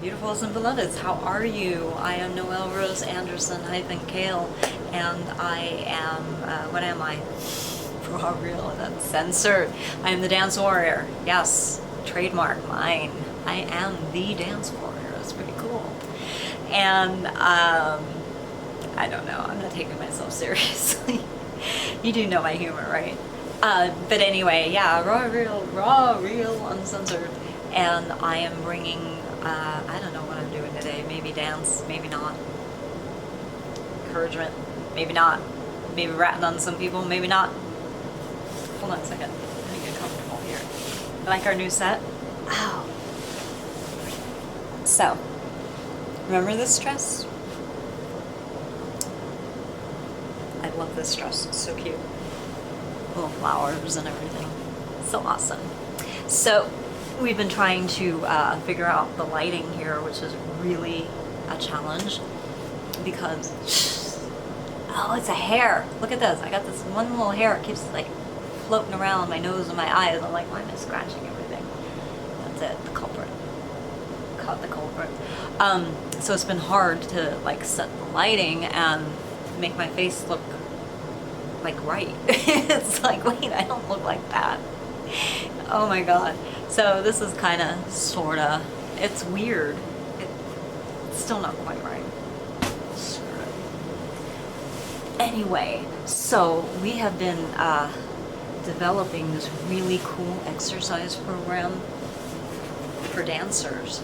Beautifuls and beloveds, how are you? I am Noelle Rose Anderson Kale, and I am, what am I? Raw, real, and uncensored. I am the Dance Warrior. Yes, trademark mine. I am the Dance Warrior. That's pretty cool. And I don't know. I'm not taking myself seriously. You do know my humor, right? But anyway, yeah, raw, real, uncensored. And I am bringing, I don't know what I'm doing today. Maybe dance, maybe not. Encouragement, maybe not. Maybe ratting on some people, maybe not. Hold on a second. Let me get comfortable here. Like our new set? Wow. So, remember this dress? I love this dress. It's so cute. Little flowers and everything. So awesome. So, we've been trying to figure out the lighting here, which is really a challenge because, oh, it's a hair. Look at this. I got this one little hair. It keeps like floating around my nose and my eyes. I'm like, why am I scratching everything? That's it, the culprit. Caught the culprit. So it's been hard to like set the lighting and make my face look like right. It's like, wait, I don't look like that. Oh my god. So this is kind of, sort of, it's weird. It's still not quite right. Anyway, so we have been developing this really cool exercise program for dancers.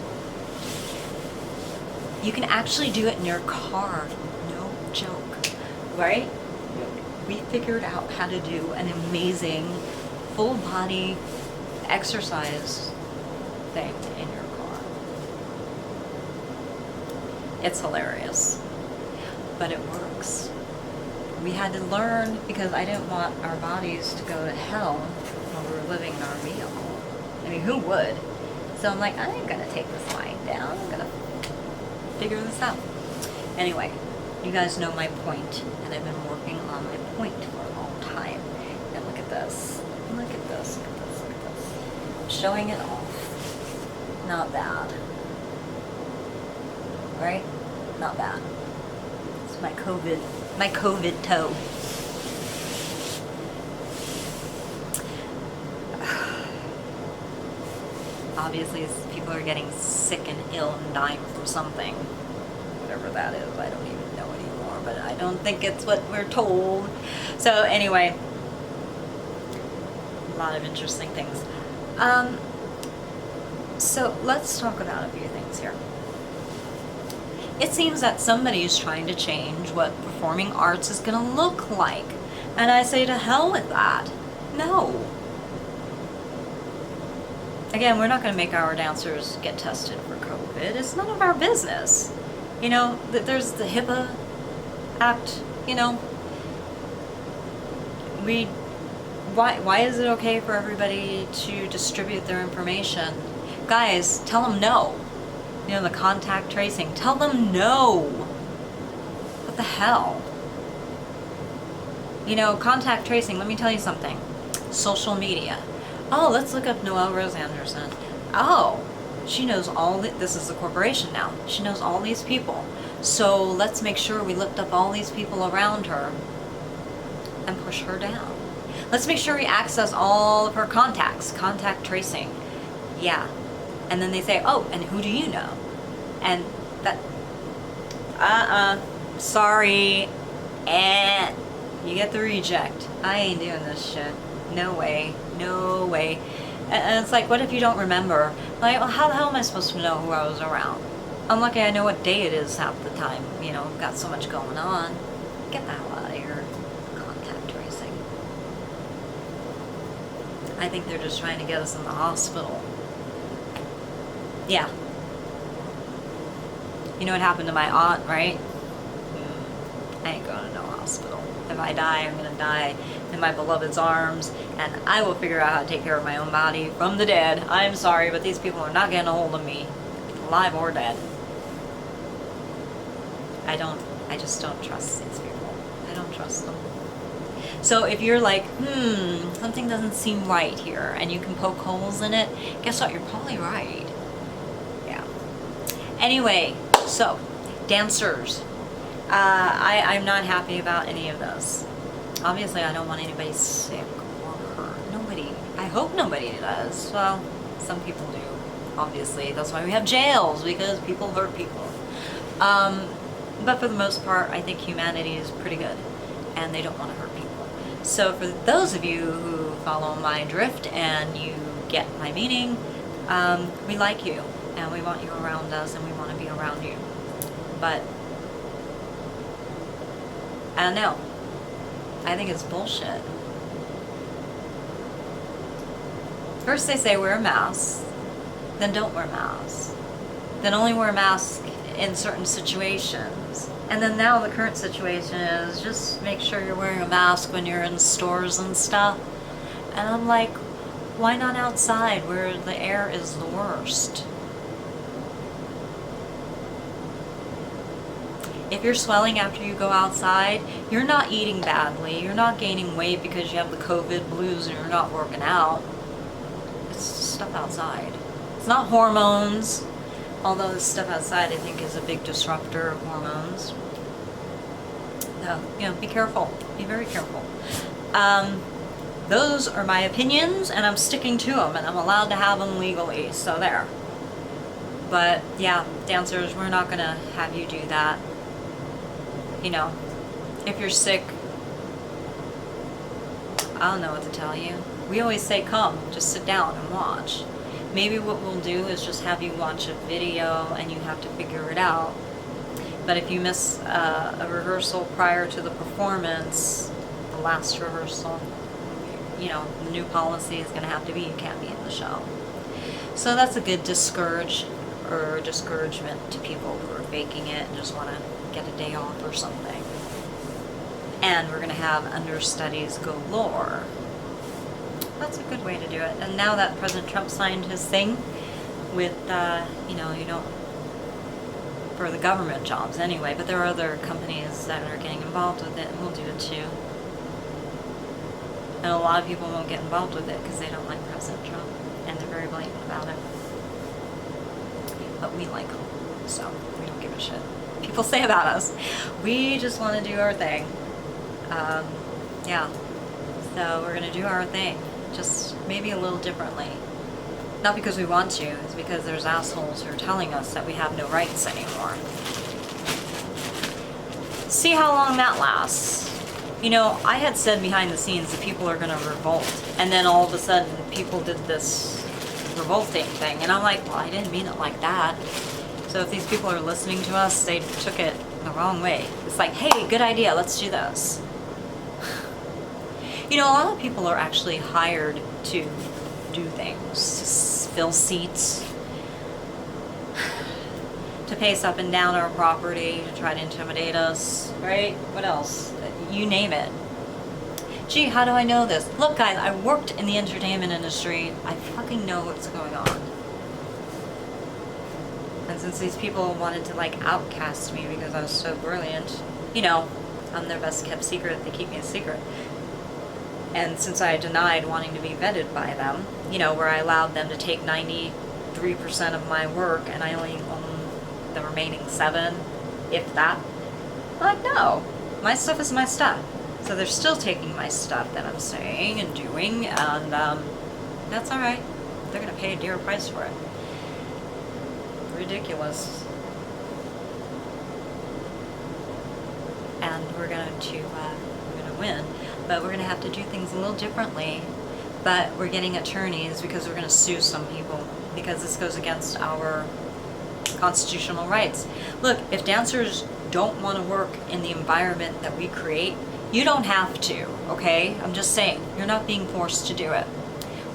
You can actually do it in your car, no joke, right? We figured out how to do an amazing full body exercise thing in your car. It's hilarious, but it works. We had to learn because I didn't want our bodies to go to hell when we were living in our vehicle. I mean, who would? So I'm like, I ain't gonna take this lying down. I'm gonna figure this out. Anyway, you guys know my point, and I've been working on my point for a long time. And look at this. Look at this. Look at this. Look at this. I'm showing it off. Not bad. Right? Not bad. It's my COVID toe. Obviously, people are getting sick and ill and dying from something. Whatever that is, I don't even know anymore, but I don't think it's what we're told. So anyway, a lot of interesting things. So let's talk about a few things here. It seems that somebody is trying to change what performing arts is going to look like. And I say to hell with that. No. Again, we're not going to make our dancers get tested for COVID. It's none of our business. You know, there's the HIPAA Act, you know. Why is it okay for everybody to distribute their information? Guys, tell them no. You know, the contact tracing. Tell them no. What the hell? You know, contact tracing, let me tell you something. Social media. Oh, let's look up Noelle Rose Anderson. Oh, she knows all this is a corporation now. She knows all these people. So let's make sure we lift up all these people around her and push her down. Let's make sure we access all of her contacts. Contact tracing. Yeah. And then they say, oh, and who do you know? And that, sorry, you get the reject. I ain't doing this shit. No way, no way. And it's like, what if you don't remember? Like, well, how the hell am I supposed to know who I was around? I'm lucky I know what day it is half the time. You know, got so much going on. Get the hell out of here. Contact tracing. I think they're just trying to get us in the hospital. Yeah. You know what happened to my aunt, right? I ain't going to no hospital. If I die, I'm going to die in my beloved's arms, and I will figure out how to take care of my own body from the dead. I'm sorry, but these people are not getting a hold of me, alive or dead. I just don't trust these people. I don't trust them. So if you're like, something doesn't seem right here, and you can poke holes in it, guess what? You're probably right. Yeah. Anyway, so dancers, I'm not happy about any of this. Obviously, I don't want anybody sick or hurt. Nobody. I hope nobody does. Well, some people do. Obviously, that's why we have jails, because people hurt people. But for the most part, I think humanity is pretty good, and they don't want to hurt people. So for those of you who follow my drift and you get my meaning, we like you, and we want you around us, and we want to be around you. But I don't know. I think it's bullshit. First they say wear a mask, then don't wear a mask, then only wear a mask in certain situations. And then now the current situation is just make sure you're wearing a mask when you're in stores and stuff. And I'm like, why not outside where the air is the worst? If you're swelling after you go outside, you're not eating badly, you're not gaining weight because you have the COVID blues and you're not working out. It's just stuff outside. It's not hormones, although this stuff outside I think is a big disruptor of hormones. So, you know, be careful. Be very careful. Those are my opinions, and I'm sticking to them, and I'm allowed to have them legally, so there. But, yeah, dancers, we're not going to have you do that. You know, if you're sick, I don't know what to tell you. We always say come, just sit down and watch. Maybe what we'll do is just have you watch a video and you have to figure it out. But if you miss a rehearsal prior to the performance, the last rehearsal, you know, the new policy is going to have to be you can't be in the show. So that's a good discouragement to people who are faking it and just want to get a day off or something. And we're going to have understudies galore. That's a good way to do it. And now that President Trump signed his thing with, you know, you don't, for the government jobs anyway, but there are other companies that are getting involved with it, and we'll do it too. And a lot of people won't get involved with it because they don't like President Trump, and they're very blatant about it. But we like him, so we don't give a shit. People say about us, we just want to do our thing. Yeah, so we're going to do our thing, just maybe a little differently. Not because we want to, it's because there's assholes who are telling us that we have no rights anymore. See how long that lasts. You know, I had said behind the scenes that people are going to revolt, and then all of a sudden people did this revolting thing, and I'm like, well, I didn't mean it like that. So if these people are listening to us, they took it the wrong way. It's like, hey, good idea, let's do this. You know, a lot of people are actually hired to do things, to fill seats, to pace up and down our property, to try to intimidate us, right? What else? You name it. Gee, how do I know this? Look, guys, I worked in the entertainment industry. I fucking know what's going on. And since these people wanted to, like, outcast me because I was so brilliant, you know, I'm their best kept secret, they keep me a secret. And since I denied wanting to be vetted by them, you know, where I allowed them to take 93% of my work and I only own the remaining 7, if that, I'm like, no, my stuff is my stuff. So they're still taking my stuff that I'm saying and doing, and that's alright. They're going to pay a dear price for it. Ridiculous. And we're going to win, but we're going to have to do things a little differently. But we're getting attorneys because we're going to sue some people because this goes against our constitutional rights. Look, if dancers don't want to work in the environment that we create, you don't have to, okay? I'm just saying, you're not being forced to do it.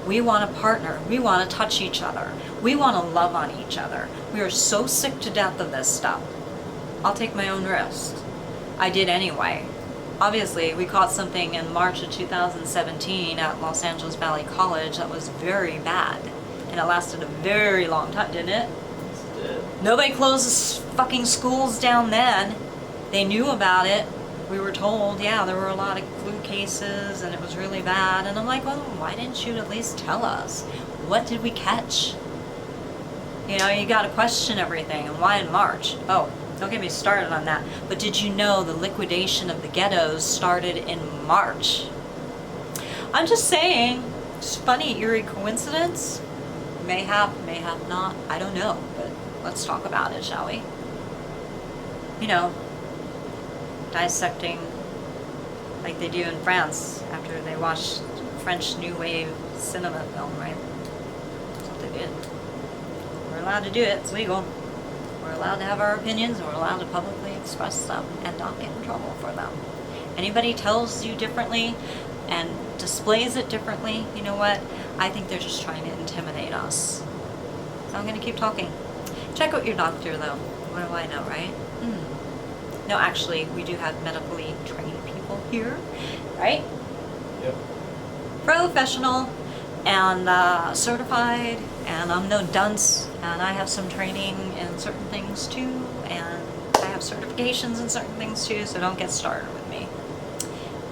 We want to partner. We want to touch each other. We want to love on each other. We are so sick to death of this stuff. I'll take my own risk. I did anyway. Obviously, we caught something in March of 2017 at Los Angeles Valley College that was very bad. And it lasted a very long time, didn't it? Yes, it did. Nobody closed fucking schools down then. They knew about it. We were told, yeah, there were a lot of flu cases and it was really bad. And I'm like, well, why didn't you at least tell us? What did we catch? You know, you got to question everything. And why in March? Oh, don't get me started on that. But did you know the liquidation of the ghettos started in March? I'm just saying, it's funny, eerie coincidence. May have not. I don't know. But let's talk about it, shall we? You know, dissecting like they do in France after they watch French New Wave cinema film, right? That's what they did. We're allowed to do it. It's legal. We're allowed to have our opinions, and we're allowed to publicly express them and not get in trouble for them. Anybody tells you differently and displays it differently, you know what? I think they're just trying to intimidate us. So I'm going to keep talking. Check out your doctor, though. What do I know, right? No, actually, we do have medically trained people here, right? Yep. Professional and certified, and I'm no dunce, and I have some training in certain things too, and I have certifications in certain things too, so don't get started with me.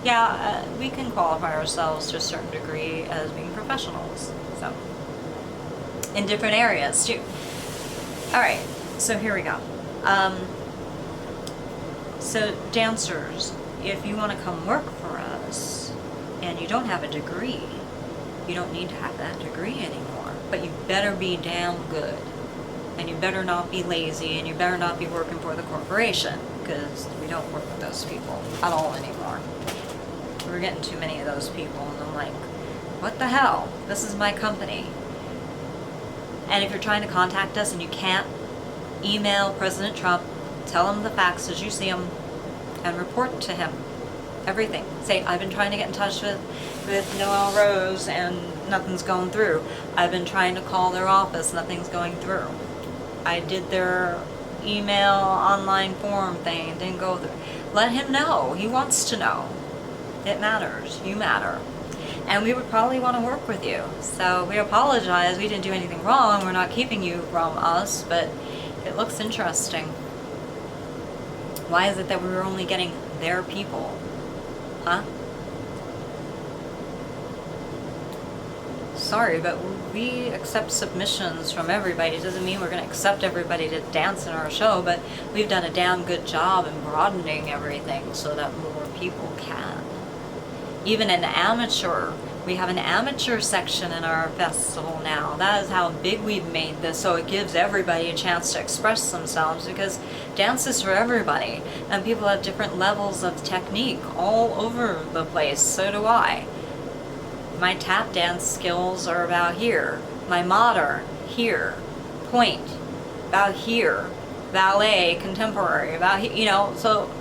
Yeah, we can qualify ourselves to a certain degree as being professionals, so, in different areas too. Alright, so here we go. So dancers, if you want to come work for us and you don't have a degree, you don't need to have that degree anymore, but you better be damn good, and you better not be lazy, and you better not be working for the corporation, because we don't work with those people at all anymore. We're getting too many of those people, and I'm like, what the hell? This is my company. And if you're trying to contact us and you can't, email President Trump, tell him the facts as you see them, and report to him everything. Say, I've been trying to get in touch with Noelle Rose and nothing's going through. I've been trying to call their office, nothing's going through. I did their email online form thing, it didn't go through. Let him know. He wants to know. It matters. You matter. And we would probably want to work with you. So we apologize. We didn't do anything wrong. We're not keeping you from us, but it looks interesting. Why is it that we were only getting their people? Huh? Sorry, but we accept submissions from everybody. It doesn't mean we're going to accept everybody to dance in our show, but we've done a damn good job in broadening everything so that more people can. Even an amateur, we have an amateur section in our festival now. That is how big we've made this, so it gives everybody a chance to express themselves, because dance is for everybody, and people have different levels of technique all over the place. So do I. My tap dance skills are about here. My modern, here. Point, about here. Ballet, contemporary, about here, you know, so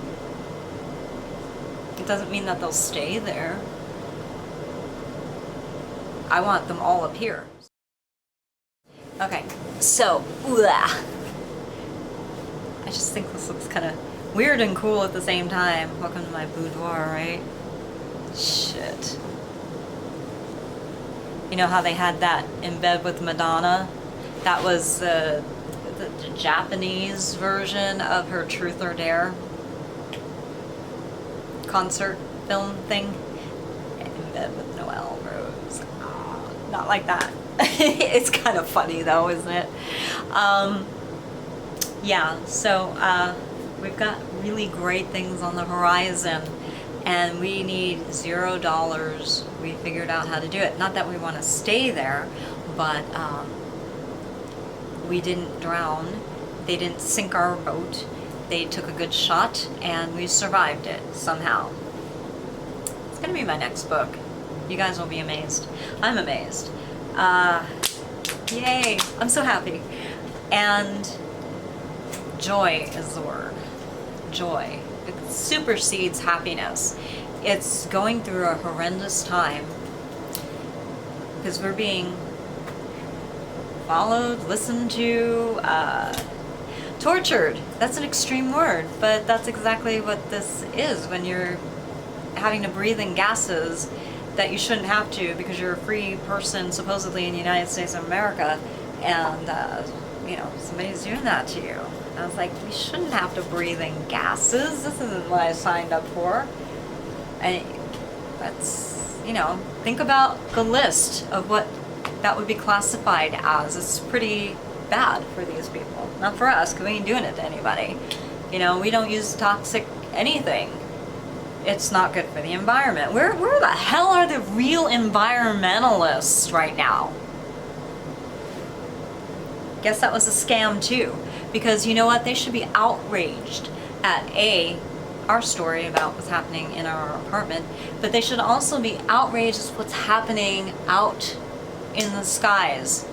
it doesn't mean that they'll stay there. I want them all up here. Okay, so, I just think this looks kind of weird and cool at the same time. Welcome to my boudoir, right? Shit. You know how they had that in bed with Madonna? That was the Japanese version of her Truth or Dare concert film thing. In bed with Noelle Rose. Not like that. It's kind of funny though, isn't it? Yeah, so we've got really great things on the horizon, and we need $0. We figured out how to do it. Not that we want to stay there, but we didn't drown. They didn't sink our boat. They took a good shot, and we survived it somehow. It's going to be my next book. You guys will be amazed. I'm amazed. Yay! I'm so happy. And joy is the word. Joy. It supersedes happiness. It's going through a horrendous time because we're being followed, listened to, tortured. That's an extreme word, but that's exactly what this is when you're having to breathe in gases that you shouldn't have to because you're a free person supposedly in the United States of America, and you know, somebody's doing that to you. And I was like, we shouldn't have to breathe in gases. This isn't what I signed up for. And that's, you know, think about the list of what that would be classified as. It's pretty bad for these people. Not for us, because we ain't doing it to anybody. You know, we don't use toxic anything. It's not good for the environment. Where the hell are the real environmentalists right now? Guess that was a scam too. Because you know what? They should be outraged at our story about what's happening in our apartment, but they should also be outraged at what's happening out in the skies.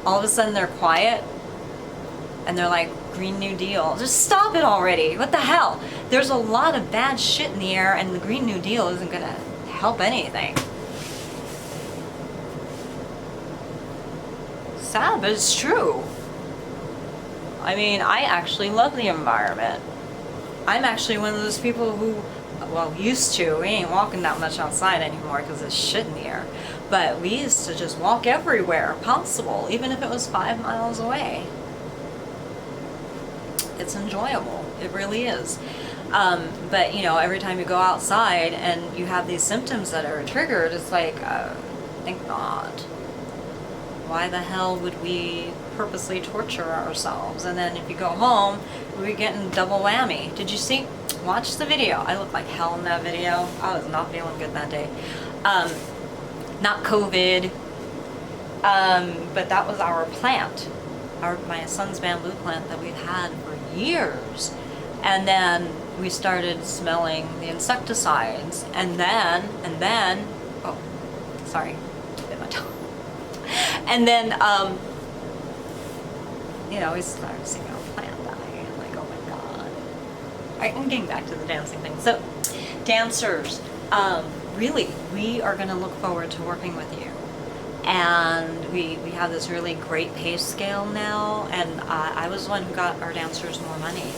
All of a sudden they're quiet and they're like, Green New Deal. Just stop it already. What the hell? There's a lot of bad shit in the air, and the Green New Deal isn't going to help anything. Sad, but it's true. I mean, I actually love the environment. I'm actually one of those people who, well, used to. We ain't walking that much outside anymore because there's shit in the air. But we used to just walk everywhere possible, even if it was 5 miles away. It's enjoyable. It really is. But, you know, every time you go outside and you have these symptoms that are triggered, it's like, thank God. Why the hell would we purposely torture ourselves? And then if you go home, we're getting double whammy. Did you see? Watch the video. I looked like hell in that video. I was not feeling good that day. Not COVID, but that was our plant. My son's bamboo plant that we've had for years. And then we started smelling the insecticides. And then, oh, sorry, bit my tongue. And then, you know, we started seeing our plant dying. I'm like, oh my God. All right, I'm getting back to the dancing thing. So, dancers, really, we are going to look forward to working with you. And we have this really great pay scale now, and I was the one who got our dancers more money.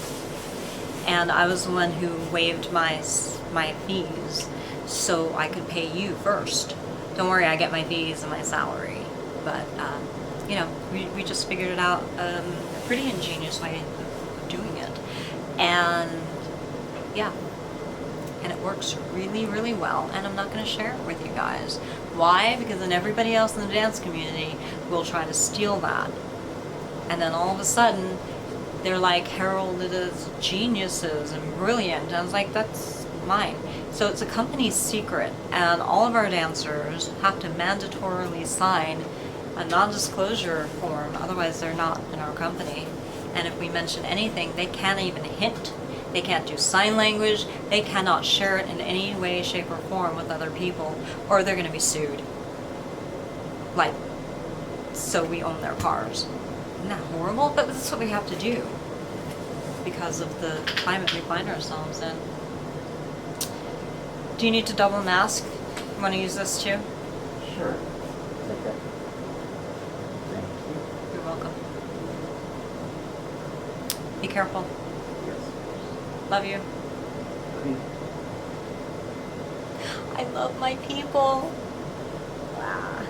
And I was the one who waived my fees so I could pay you first. Don't worry, I get my fees and my salary. But, you know, we just figured it out a pretty ingenious way of doing it. And, yeah. And it works really, really well, and I'm not going to share it with you guys. Why? Because then everybody else in the dance community will try to steal that. And then all of a sudden, they're like heralded as geniuses and brilliant. And I was like, that's mine. So it's a company secret, and all of our dancers have to mandatorily sign a non-disclosure form, otherwise they're not in our company. And if we mention anything, they can't even hint. They can't do sign language. They cannot share it in any way, shape, or form with other people, or they're going to be sued. Like, so we own their cars. Isn't that horrible? But that's what we have to do because of the climate we find ourselves in. Do you need to double mask? You want to use this too? Sure. Okay. Thank you. You're welcome. Be careful. Love you. I love my people. Wow.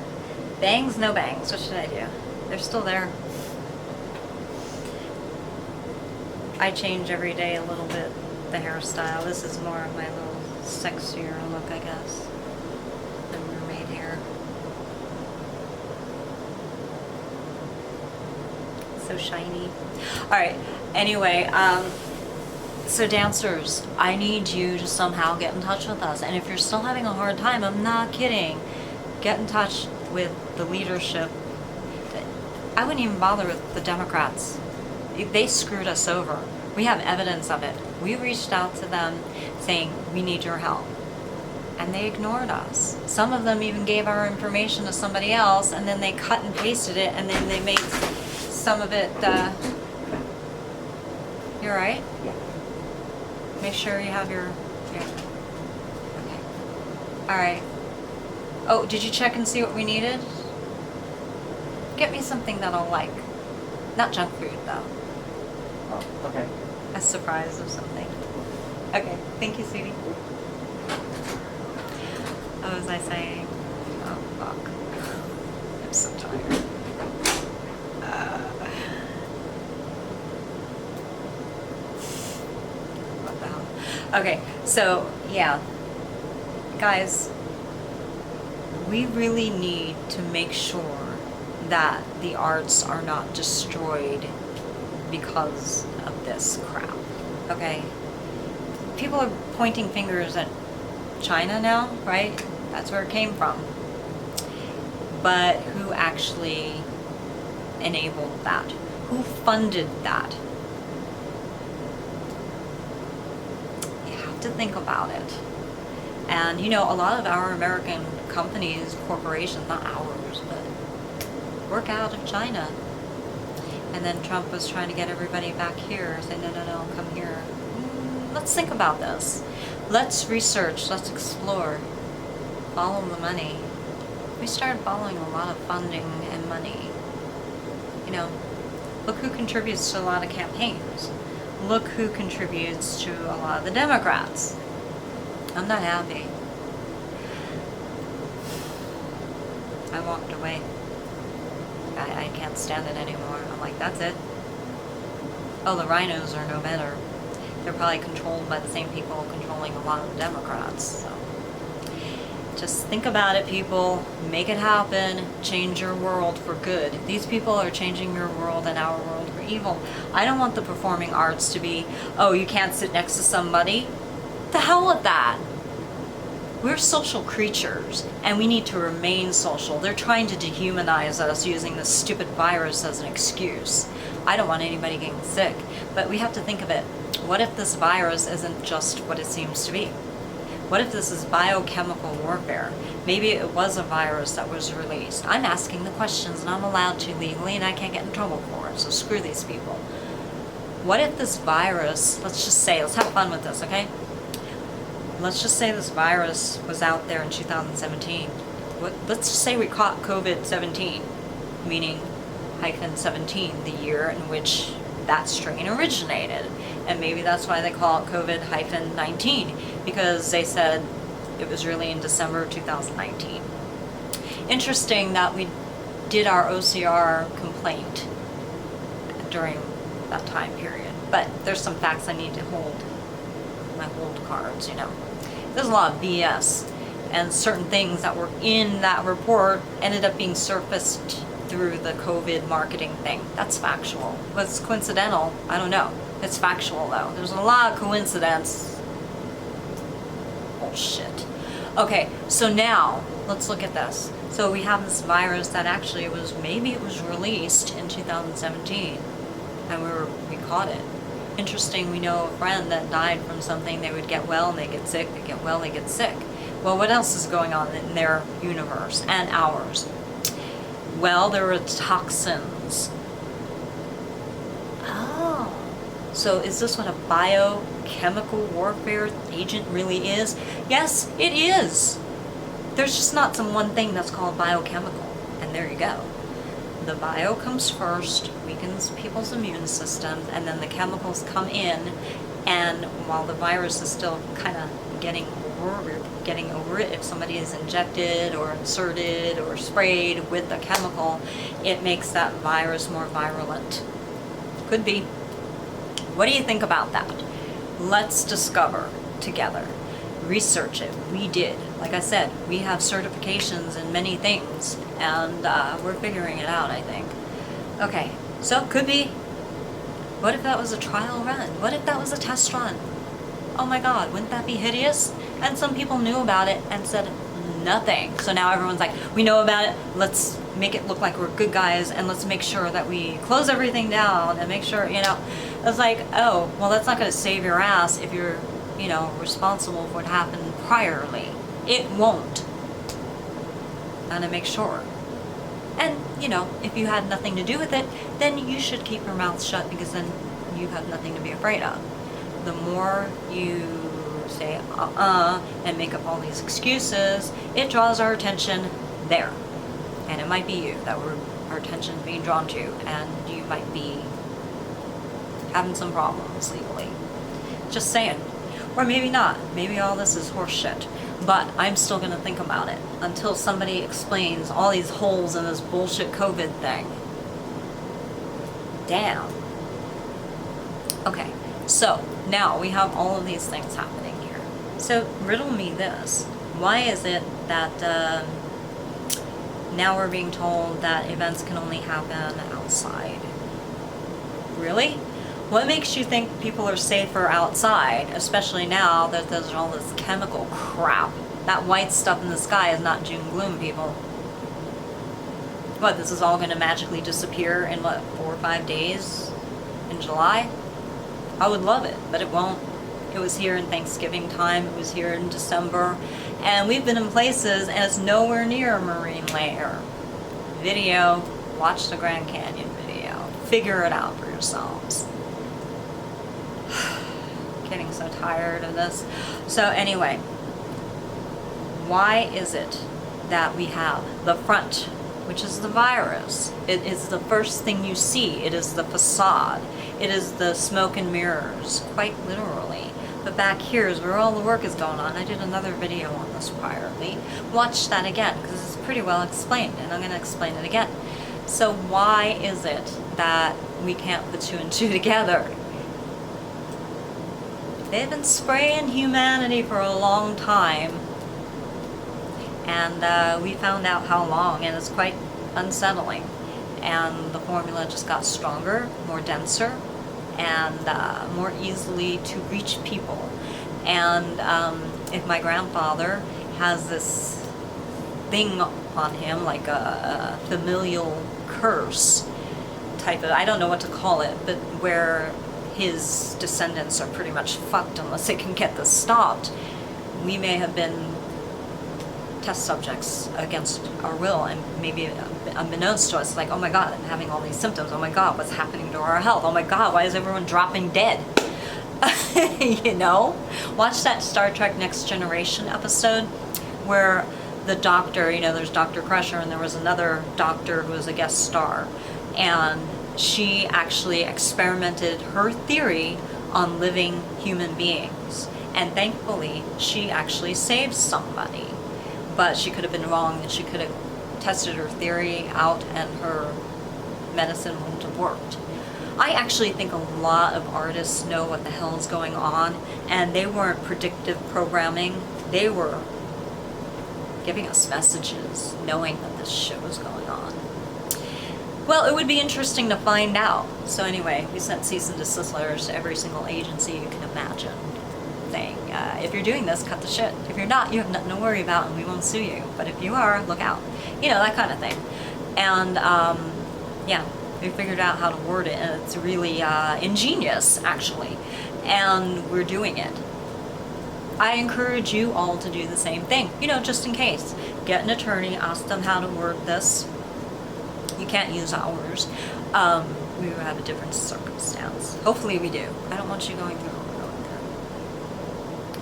Bangs, no bangs. What should I do? They're still there. I change every day a little bit the hairstyle. This is more of my little sexier look, I guess. The mermaid hair. So shiny. Alright, anyway, so dancers, I need you to somehow get in touch with us. And if you're still having a hard time, I'm not kidding, get in touch with the leadership. I wouldn't even bother with the Democrats. They screwed us over. We have evidence of it. We reached out to them saying, we need your help. And they ignored us. Some of them even gave our information to somebody else, and then they cut and pasted it, and then they made some of it, you all right? Yeah. Make sure you have your okay. All right. Oh, did you check and see what we needed? Get me something that I'll like. Not junk food, though. Oh, okay. A surprise or something. Okay, thank you, sweetie. What was I saying? Oh, fuck. I'm so tired. What the hell? Okay, so, yeah. Guys, we really need to make sure that the arts are not destroyed because of this crap, okay? People are pointing fingers at China now, right? That's where it came from. But who actually enabled that? Who funded that? You have to think about it. And you know, a lot of our American companies, corporations, not ours, but work out of China. And then Trump was trying to get everybody back here, saying, no, no, no, come here. Let's think about this. Let's research, let's explore, follow the money. We started following a lot of funding and money. You know, look who contributes to a lot of campaigns. Look who contributes to a lot of the Democrats. I'm not happy. I walked away. I can't stand it anymore. I'm like, that's it. Oh, the rhinos are no better. They're probably controlled by the same people controlling a lot of the Democrats. So just think about it, people. Make it happen. Change your world for good. These people are changing your world and our world for evil. I don't want the performing arts to be, oh, you can't sit next to somebody. The hell with that. We're social creatures, and we need to remain social. They're trying to dehumanize us using this stupid virus as an excuse. I don't want anybody getting sick, but we have to think of it. What if this virus isn't just what it seems to be? What if this is biochemical warfare? Maybe it was a virus that was released. I'm asking the questions, and I'm allowed to legally, and I can't get in trouble for it, so screw these people. What if this virus, let's just say, let's have fun with this, okay? Let's just say this virus was out there in 2017. Let's just say we caught COVID-17, meaning -17, the year in which that strain originated. And maybe that's why they call it COVID-19, because they said it was really in December of 2019. Interesting that we did our OCR complaint during that time period. But there's some facts I need to hold. My hold cards, you know. There's a lot of BS, and certain things that were in that report ended up being surfaced through the COVID marketing thing. That's factual. What's coincidental? I don't know. It's factual though. There's a lot of coincidence. Bullshit. Okay, so now let's look at this. So we have this virus that actually maybe it was released in 2017, and we caught it. Interesting, we know a friend that died from something. They would get well and they get sick, they get well, they get sick. Well, what else is going on in their universe and ours? Well, there were toxins. Oh, so is this what a biochemical warfare agent really is? Yes, it is. There's just not some one thing that's called biochemical, and there you go. The bio comes first, weakens people's immune systems, and then the chemicals come in, and while the virus is still kind of getting over it, if somebody is injected or inserted or sprayed with a chemical, it makes that virus more virulent. Could be. What do you think about that? Let's discover together. Research it. We did. Like I said, we have certifications in many things, and we're figuring it out, I think. Okay, so could be. What if that was a trial run? What if that was a test run? Oh my God, wouldn't that be hideous? And some people knew about it and said nothing. So now everyone's like, we know about it, let's make it look like we're good guys, and let's make sure that we close everything down and make sure, you know. It's like, oh, well, that's not going to save your ass if you're, you know, responsible for what happened priorly. It won't. And to make sure. And, you know, if you had nothing to do with it, then you should keep your mouth shut, because then you have nothing to be afraid of. The more you say and make up all these excuses, it draws our attention there. And it might be you that our attention is being drawn to, and you might be having some problems legally. Just saying. Or maybe not. Maybe all this is horse shit. But I'm still going to think about it until somebody explains all these holes in this bullshit COVID thing. Damn. Okay, so now we have all of these things happening here. So riddle me this. Why is it that Now we're being told that events can only happen outside. Really? What makes you think people are safer outside, especially now that there's all this chemical crap? That white stuff in the sky is not June gloom, people. What, this is all going to magically disappear in, what, 4 or 5 days in July? I would love it, but it won't. It was here in Thanksgiving time, it was here in December, and we've been in places and it's nowhere near a marine layer. Video, watch the Grand Canyon video. Figure it out for yourselves. Getting so tired of this. So anyway, why is it that we have the front, which is the virus? It is the first thing you see. It is the facade. It is the smoke and mirrors, quite literally. But back here is where all the work is going on. I did another video on this priorly. Watch that again, because it's pretty well explained, and I'm going to explain it again. So why is it that we can't put 2 and 2 together? They've been spraying humanity for a long time, and we found out how long, and it's quite unsettling. And the formula just got stronger, more denser, and more easily to reach people. And if my grandfather has this thing on him, like a familial curse type of, I don't know what to call it, but where his descendants are pretty much fucked unless they can get this stopped, we may have been test subjects against our will, and maybe unbeknownst to us, like, oh my god, I'm having all these symptoms, oh my god, what's happening to our health, oh my god, why is everyone dropping dead? You know? Watch that Star Trek Next Generation episode where the doctor, you know, there's Dr. Crusher and there was another doctor who was a guest star, and she actually experimented her theory on living human beings, and thankfully she actually saved somebody. But she could have been wrong, and she could have tested her theory out and her medicine wouldn't have worked. I actually think a lot of artists know what the hell is going on, and they weren't predictive programming. They were giving us messages, knowing that this shit was going on. Well, it would be interesting to find out. So anyway, we sent cease and desist letters to every single agency you can imagine, saying, if you're doing this, cut the shit. If you're not, you have nothing to worry about and we won't sue you. But if you are, look out. You know, that kind of thing. And yeah, we figured out how to word it, and it's really ingenious, actually. And we're doing it. I encourage you all to do the same thing, you know, just in case. Get an attorney, ask them how to word this. You can't use ours. We would have a different circumstance. Hopefully we do. I don't want you going through what we're going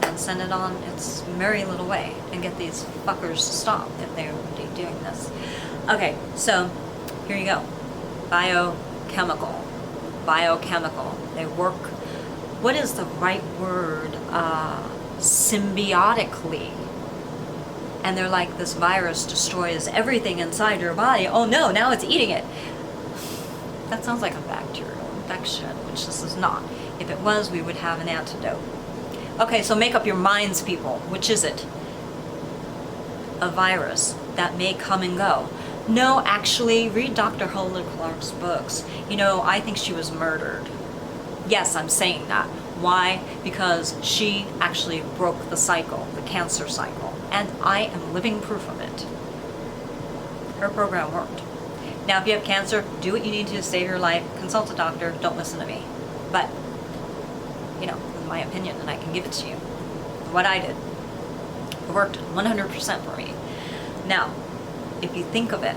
through. And send it on its merry little way and get these fuckers to stop if they're indeed doing this. Okay, so here you go. Biochemical. Biochemical. They work, what is the right word? Symbiotically. And they're like, this virus destroys everything inside your body. Oh no, now it's eating it. That sounds like a bacterial infection, which this is not. If it was, we would have an antidote. Okay, so make up your minds, people. Which is it? A virus that may come and go. No, actually, read Dr. Hulda Clark's books. You know, I think she was murdered. Yes, I'm saying that. Why? Because she actually broke the cycle, the cancer cycle. And I am living proof of it. Her program worked. Now, if you have cancer, do what you need to save your life. Consult a doctor. Don't listen to me. But, you know, in my opinion, and I can give it to you. What I did. It worked 100% for me. Now, if you think of it,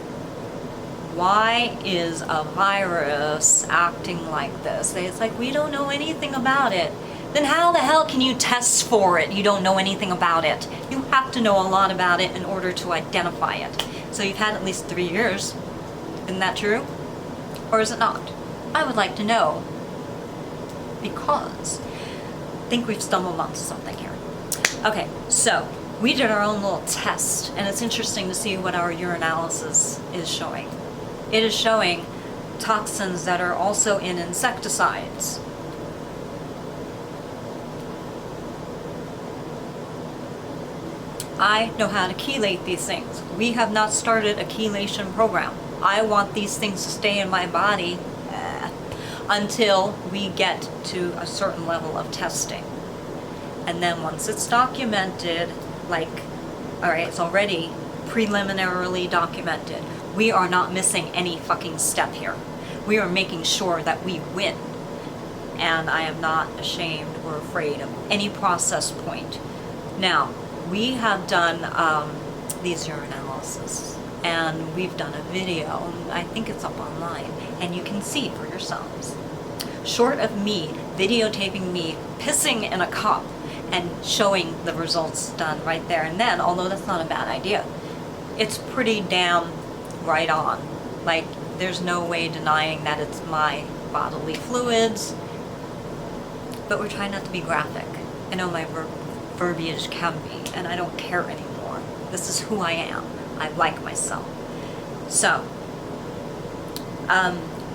why is a virus acting like this? It's like, we don't know anything about it. Then how the hell can you test for it? You don't know anything about it. You have to know a lot about it in order to identify it. So you've had at least 3 years. Isn't that true? Or is it not? I would like to know. Because I think we've stumbled onto something here. Okay, so we did our own little test, and it's interesting to see what our urinalysis is showing. It is showing toxins that are also in insecticides. I know how to chelate these things. We have not started a chelation program. I want these things to stay in my body until we get to a certain level of testing. And then once it's documented, like, all right, it's already preliminarily documented. We are not missing any fucking step here. We are making sure that we win. And I am not ashamed or afraid of any process point. Now, we have done these urinalysis, and we've done a video, I think it's up online, and you can see for yourselves. Short of me videotaping me pissing in a cup and showing the results done right there and then, although that's not a bad idea, it's pretty damn right on. Like, there's no way denying that it's my bodily fluids, but we're trying not to be graphic. I know my verbiage can be, and I don't care anymore. This is who I am. I like myself. So,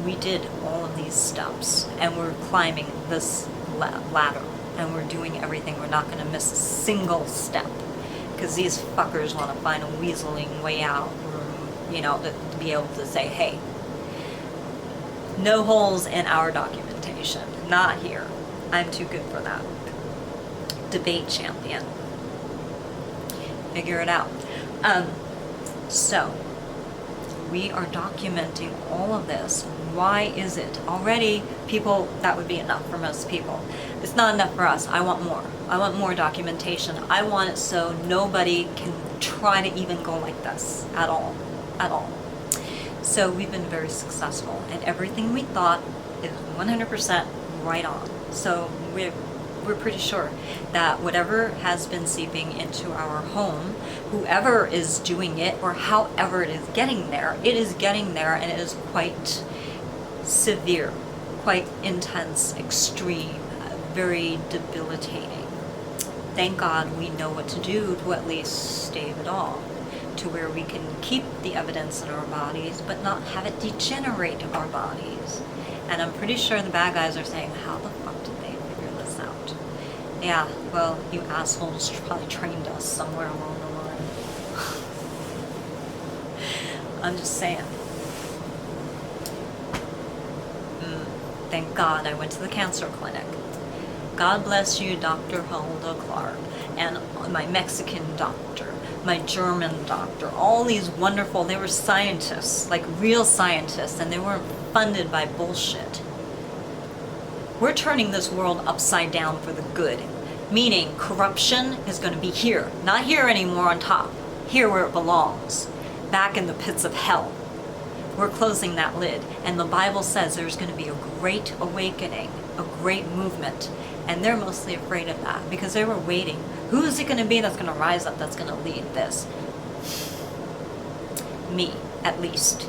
we did all of these steps, and we're climbing this ladder, and we're doing everything. We're not going to miss a single step, because these fuckers want to find a weaseling way out, or, you know, to be able to say, hey, no holes in our documentation. Not here. I'm too good for that. Debate champion. Figure it out. So, we are documenting all of this. Why is it? Already, people, that would be enough for most people. It's not enough for us. I want more. I want more documentation. I want it so nobody can try to even go like this at all. At all. So we've been very successful, and everything we thought is 100% right on. So we're pretty sure that whatever has been seeping into our home, whoever is doing it or however it is getting there, it is getting there, and it is quite severe, quite intense, extreme, very debilitating. Thank God we know what to do to at least stave it off, to where we can keep the evidence in our bodies but not have it degenerate our bodies. And I'm pretty sure the bad guys are saying, how the fuck did they figure this out? Yeah, well, you assholes probably trained us somewhere along the line. I'm just saying. Thank God I went to the cancer clinic. God bless you, Dr. Hulda Clark, and my Mexican doctor, my German doctor, all these wonderful, they were scientists, like real scientists, and they weren't funded by bullshit. We're turning this world upside down for the good, meaning corruption is going to be here, not here anymore on top, here where it belongs, back in the pits of hell. We're closing that lid, and the Bible says there's going to be a great awakening, a great movement, and they're mostly afraid of that because they were waiting. Who is it going to be that's going to rise up, that's going to lead this? Me, at least,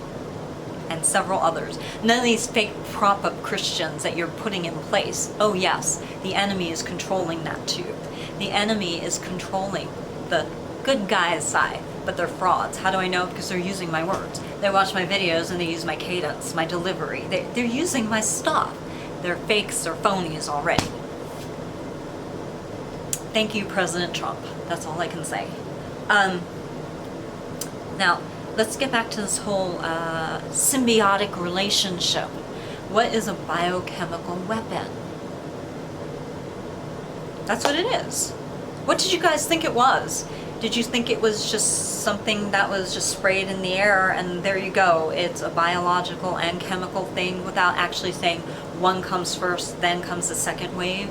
and several others. None of these fake prop-up Christians that you're putting in place. Oh yes, the enemy is controlling that too. The enemy is controlling the good guys' side, but they're frauds. How do I know? Because they're using my words. They watch my videos and they use my cadence, my delivery. They're using my stuff. They're fakes, they're phonies already. Thank you, President Trump. That's all I can say. Now, let's get back to this whole symbiotic relationship. What is a biochemical weapon? That's what it is. What did you guys think it was? Did you think it was just something that was just sprayed in the air and there you go? It's a biological and chemical thing without actually saying one comes first, then comes the second wave?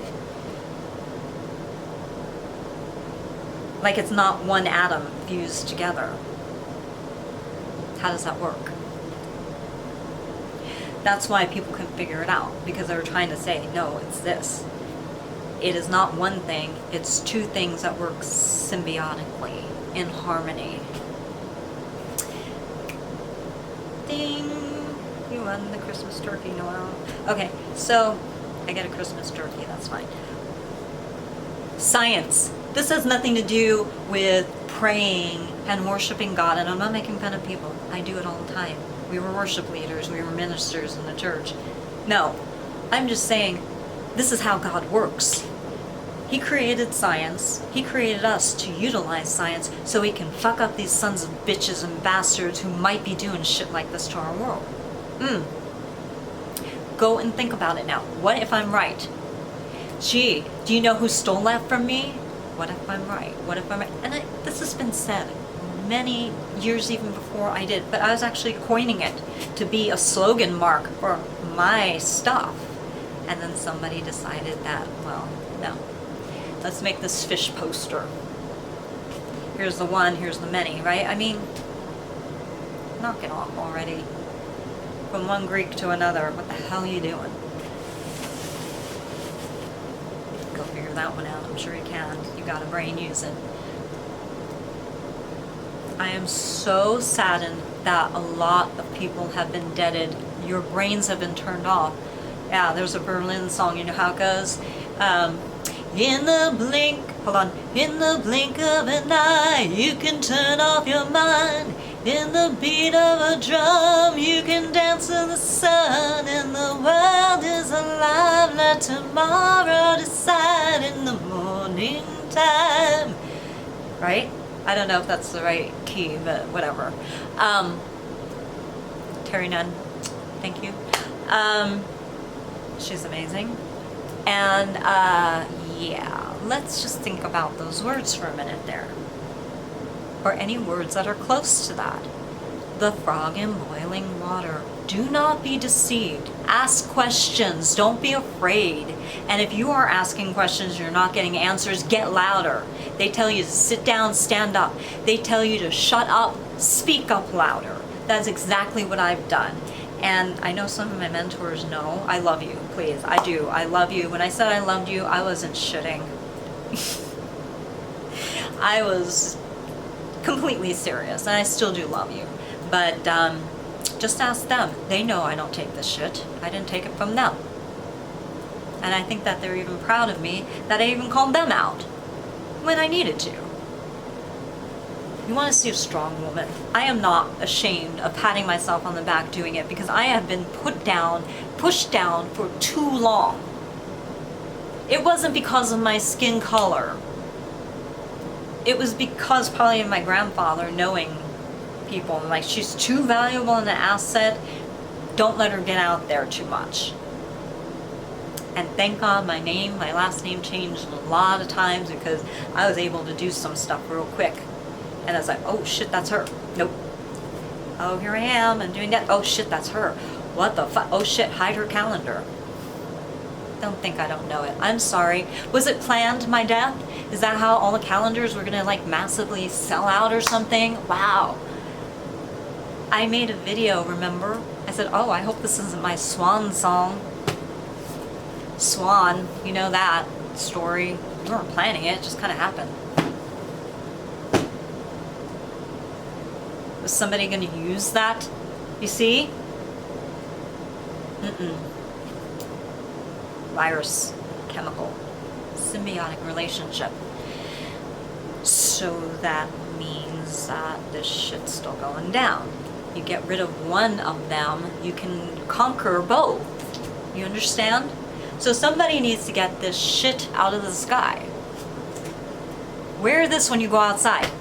Like it's not one atom fused together. How does that work? That's why people can figure it out, because they were trying to say, no, it's this. It is not one thing, it's two things that work symbiotically, in harmony. Ding! You won the Christmas turkey, Noelle. Okay, so I get a Christmas turkey, that's fine. Science. This has nothing to do with praying and worshiping God, and I'm not making fun of people. I do it all the time. We were worship leaders, we were ministers in the church. No, I'm just saying, this is how God works. He created science. He created us to utilize science so he can fuck up these sons of bitches and bastards who might be doing shit like this to our world. Go and think about it now. What if I'm right? Gee, do you know who stole that from me? What if I'm right? What if I'm right? And this has been said many years even before I did, but I was actually coining it to be a slogan mark for my stuff. And then somebody decided that, well, no. Let's make this fish poster. Here's the one, here's the many, right? I mean, knock it off already. From one Greek to another, what the hell are you doing? Go figure that one out. I'm sure you can. You got a brain, use it. I am so saddened that a lot of people have been deaded. Your brains have been turned off. Yeah, there's a Berlin song, you know how it goes? In the blink, hold on, in the blink of an eye, you can turn off your mind. In the beat of a drum, you can dance to the sun. And the world is alive, let tomorrow decide in the morning time. Right? I don't know if that's the right key, but whatever. Terry Nunn, thank you. She's amazing. And yeah, let's just think about those words for a minute there. Or any words that are close to that. The frog in boiling water. Do not be deceived. Ask questions. Don't be afraid. And if you are asking questions, you're not getting answers, get louder. They tell you to sit down, stand up. They tell you to shut up, speak up louder. That's exactly what I've done. And I know some of my mentors know. I love you, please. I do. I love you. When I said I loved you, I wasn't shitting. I was completely serious, and I still do love you. But just ask them. They know I don't take this shit. I didn't take it from them. And I think that they're even proud of me that I even called them out when I needed to. You want to see a strong woman? I am not ashamed of patting myself on the back doing it because I have been put down, pushed down for too long. It wasn't because of my skin color. It was because probably of my grandfather knowing people. Like, she's too valuable an asset. Don't let her get out there too much. And thank God my last name changed a lot of times because I was able to do some stuff real quick. And I was like, oh shit, that's her. Nope. Oh, here I am, I'm doing that. Oh shit, that's her. What the fuck? Oh shit, hide her calendar. Don't think I don't know it. I'm sorry. Was it planned, my death? Is that how all the calendars were gonna like massively sell out or something? Wow. I made a video, remember? I said, oh, I hope this isn't my swan song. Swan, you know that story. We weren't planning it, it just kind of happened. Was somebody going to use that? You see? Virus, chemical, symbiotic relationship. So that means that this shit's still going down. You get rid of one of them, you can conquer both. You understand? So somebody needs to get this shit out of the sky. Wear this when you go outside.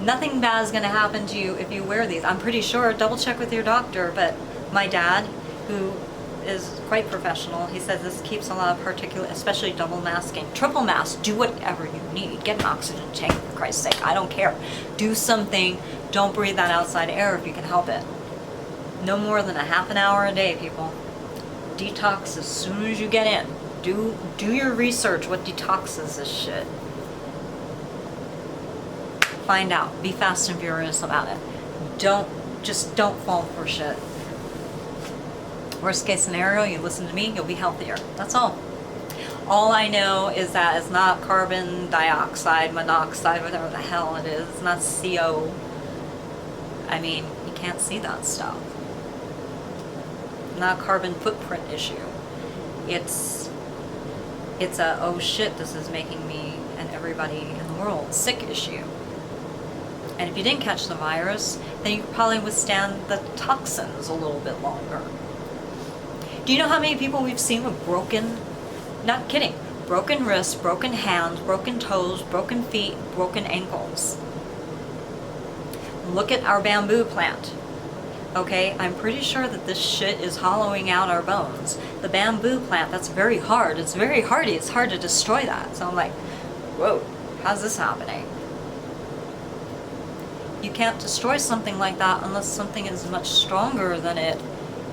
Nothing bad is going to happen to you if you wear these. I'm pretty sure. Double check with your doctor. But my dad, who is quite professional, he says this keeps a lot of particulate, especially double masking. Triple mask, do whatever you need. Get an oxygen tank, for Christ's sake. I don't care. Do something. Don't breathe that outside air if you can help it. No more than a half an hour a day, people. Detox as soon as you get in. Do your research. What detoxes this shit? Find out. Be fast and furious about it. Don't fall for shit. Worst case scenario, you listen to me, you'll be healthier. That's all. All I know is that it's not carbon dioxide, monoxide, whatever the hell it is. It's not CO. I mean, you can't see that stuff. Not a carbon footprint issue. It's a, oh shit, this is making me and everybody in the world sick issue. And if you didn't catch the virus, then you could probably withstand the toxins a little bit longer. Do you know how many people we've seen with broken, not kidding, broken wrists, broken hands, broken toes, broken feet, broken ankles. Look at our bamboo plant. Okay, I'm pretty sure that this shit is hollowing out our bones. The bamboo plant, that's very hard. It's very hardy. It's hard to destroy that. So I'm like, whoa, how's this happening? You can't destroy something like that unless something is much stronger than it.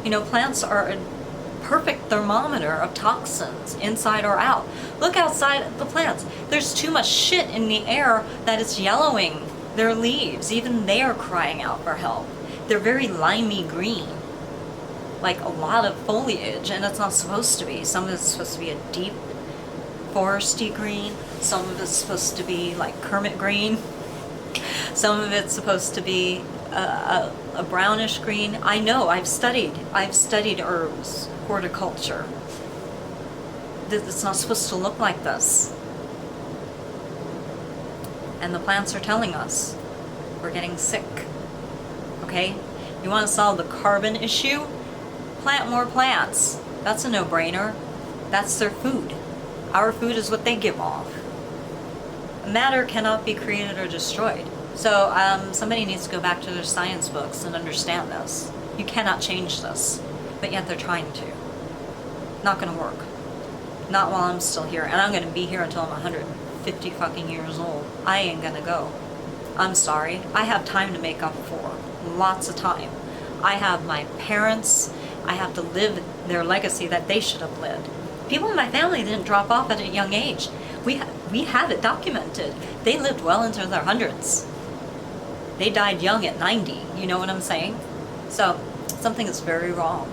You know, plants are a perfect thermometer of toxins, inside or out. Look outside the plants. There's too much shit in the air that it's yellowing their leaves. Even they are crying out for help. They're very limey green, like a lot of foliage, and it's not supposed to be. Some of it's supposed to be a deep foresty green. Some of it's supposed to be like Kermit green. Some of it's supposed to be a brownish green. I know, I've studied herbs, horticulture. It's not supposed to look like this. And the plants are telling us we're getting sick. Okay? You want to solve the carbon issue? Plant more plants. That's a no-brainer. That's their food. Our food is what they give off. Matter cannot be created or destroyed. So somebody needs to go back to their science books and understand this. You cannot change this, but yet they're trying to. Not gonna work. Not while I'm still here, and I'm gonna be here until I'm 150 fucking years old. I ain't gonna go. I'm sorry. I have time to make up for. Lots of time. I have my parents. I have to live their legacy that they should have lived. People in my family didn't drop off at a young age. We have it documented. They lived well into their hundreds. They died young at 90, you know what I'm saying? So, something is very wrong.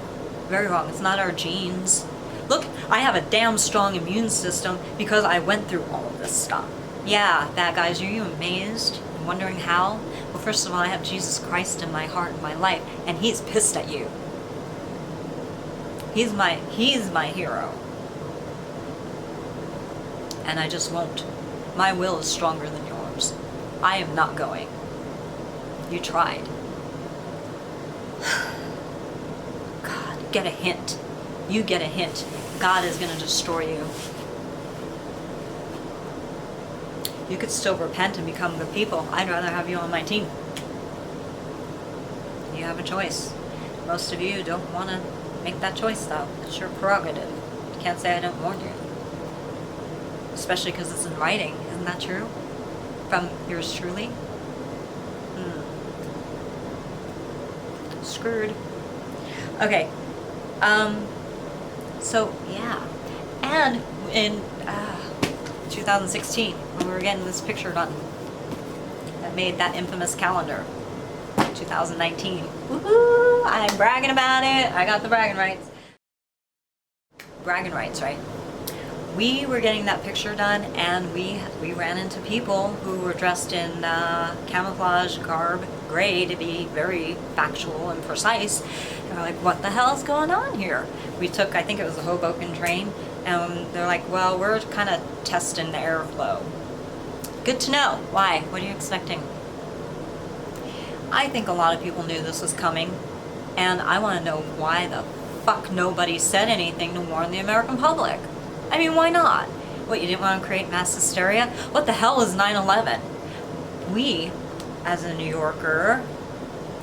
Very wrong. It's not our genes. Look, I have a damn strong immune system because I went through all of this stuff. Yeah, bad guys, are you amazed? And wondering how? Well, first of all, I have Jesus Christ in my heart and my life, and He's pissed at you. He's my hero. And I just won't. My will is stronger than yours. I am not going. You tried. God, get a hint. You get a hint. God is going to destroy you. You could still repent and become good people. I'd rather have you on my team. You have a choice. Most of you don't want to make that choice, though. It's your prerogative. You can't say I don't warn you. Especially because it's in writing. Isn't that true? From yours truly? Screwed. Okay. So, yeah. And in 2016, when we were getting this picture done, that made that infamous calendar. 2019. Woohoo! I'm bragging about it. I got the bragging rights. Bragging rights, right? We were getting that picture done, and we ran into people who were dressed in camouflage garb, gray to be very factual and precise. And we're like, what the hell's going on here? We took, I think it was the Hoboken train, and they're like, well, we're kind of testing the airflow. Good to know. Why? What are you expecting? I think a lot of people knew this was coming, and I want to know why the fuck nobody said anything to warn the American public. I mean, why not? What, you didn't want to create mass hysteria? What the hell is 9/11? We, as a New Yorker,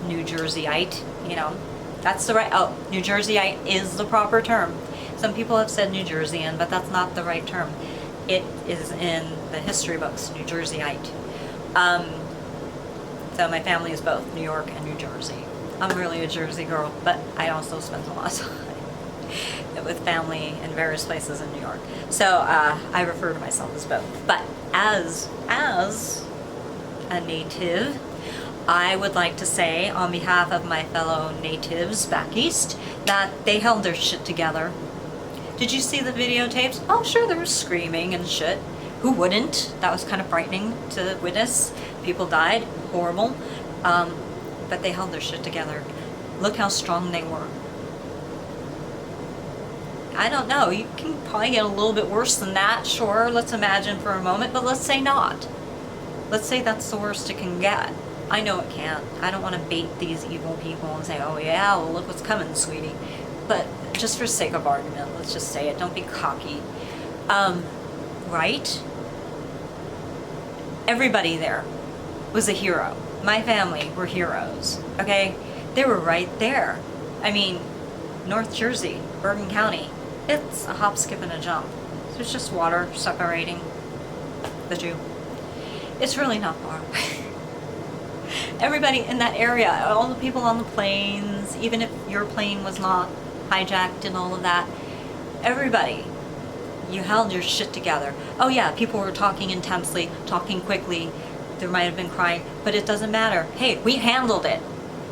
New Jerseyite, you know, that's the right, oh, New Jerseyite is the proper term. Some people have said New Jerseyan, but that's not the right term. It is in the history books, New Jerseyite. So my family is both New York and New Jersey. I'm really a Jersey girl, but I also spent a lot of time with family in various places in New York. So I refer to myself as both. But as a native, I would like to say on behalf of my fellow natives back east that they held their shit together. Did you see the videotapes? Oh sure, there was screaming and shit. Who wouldn't? That was kind of frightening to witness. People died, horrible. But they held their shit together. Look how strong they were. I don't know, you can probably get a little bit worse than that, sure, let's imagine for a moment, but let's say not. Let's say that's the worst it can get. I know it can't. I don't want to bait these evil people and say, oh yeah, well look what's coming, sweetie. But just for sake of argument, let's just say it, don't be cocky. right? Everybody there was a hero. My family were heroes, okay? They were right there. I mean, North Jersey, Bergen County, it's a hop, skip, and a jump. There's just water separating the two. It's really not far. Everybody in that area, all the people on the planes, even if your plane was not hijacked and all of that, everybody, you held your shit together. Oh yeah, people were talking intensely, talking quickly, there might have been crying, but it doesn't matter. Hey, we handled it.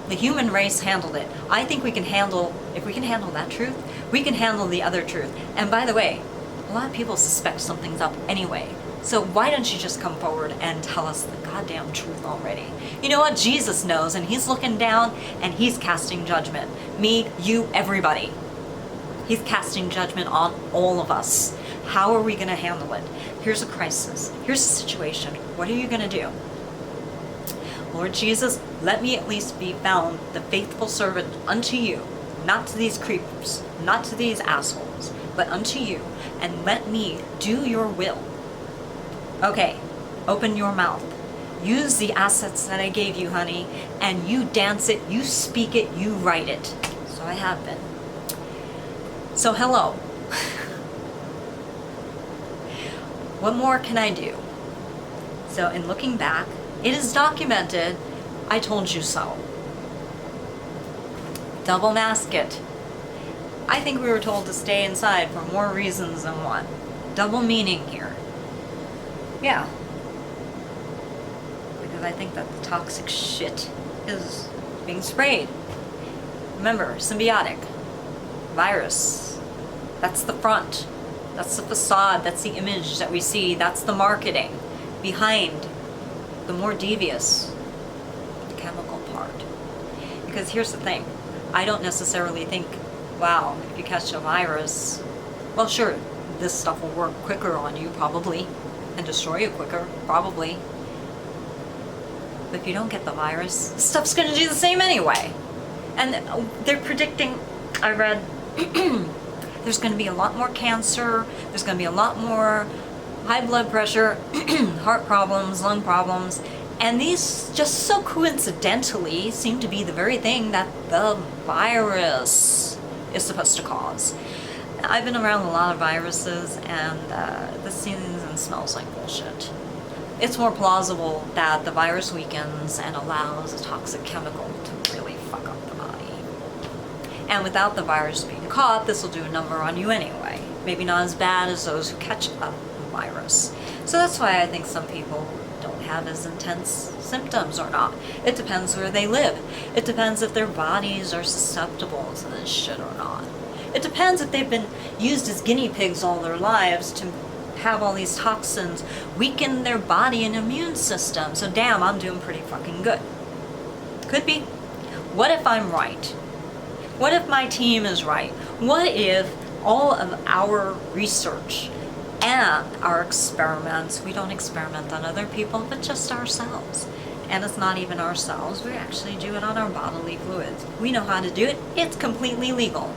The human race handled it. I think we can handle, if we can handle that truth, we can handle the other truth. And by the way, a lot of people suspect something's up anyway. So why don't you just come forward and tell us the goddamn truth already? You know what? Jesus knows, and he's looking down and he's casting judgment. Me, you, everybody. He's casting judgment on all of us. How are we going to handle it? Here's a crisis. Here's a situation. What are you going to do? Lord Jesus, let me at least be found the faithful servant unto you, not to these creepers, not to these assholes, but unto you, and let me do your will. Okay, open your mouth. Use the assets that I gave you, honey, and you dance it, you speak it, you write it. So I have been. So hello. What more can I do? So in looking back, it is documented, I told you so. Double mask it. I think we were told to stay inside for more reasons than one. Double meaning here. Yeah. Because I think that the toxic shit is being sprayed. Remember, symbiotic. Virus. That's the front. That's the facade. That's the image that we see. That's the marketing. Behind the more devious chemical part. Because here's the thing. I don't necessarily think, wow, if you catch a virus, well sure, this stuff will work quicker on you probably, and destroy you quicker, probably. But if you don't get the virus, this stuff's gonna do the same anyway. And they're predicting, I read, there's gonna be a lot more cancer, there's gonna be a lot more high blood pressure, heart problems, lung problems, and these just so coincidentally seem to be the very thing that the virus is supposed to cause. I've been around a lot of viruses, and this seems and smells like bullshit. It's more plausible that the virus weakens and allows a toxic chemical to really fuck up the body. And without the virus being caught, this will do a number on you anyway. Maybe not as bad as those who catch a virus. So that's why I think some people don't have as intense symptoms or not. It depends where they live. It depends if their bodies are susceptible to this shit or not. It depends if they've been used as guinea pigs all their lives to have all these toxins weaken their body and immune system. So damn, I'm doing pretty fucking good. Could be. What if I'm right? What if my team is right? What if all of our research and our experiments, we don't experiment on other people, but just ourselves. And it's not even ourselves, we actually do it on our bodily fluids. We know how to do it, it's completely legal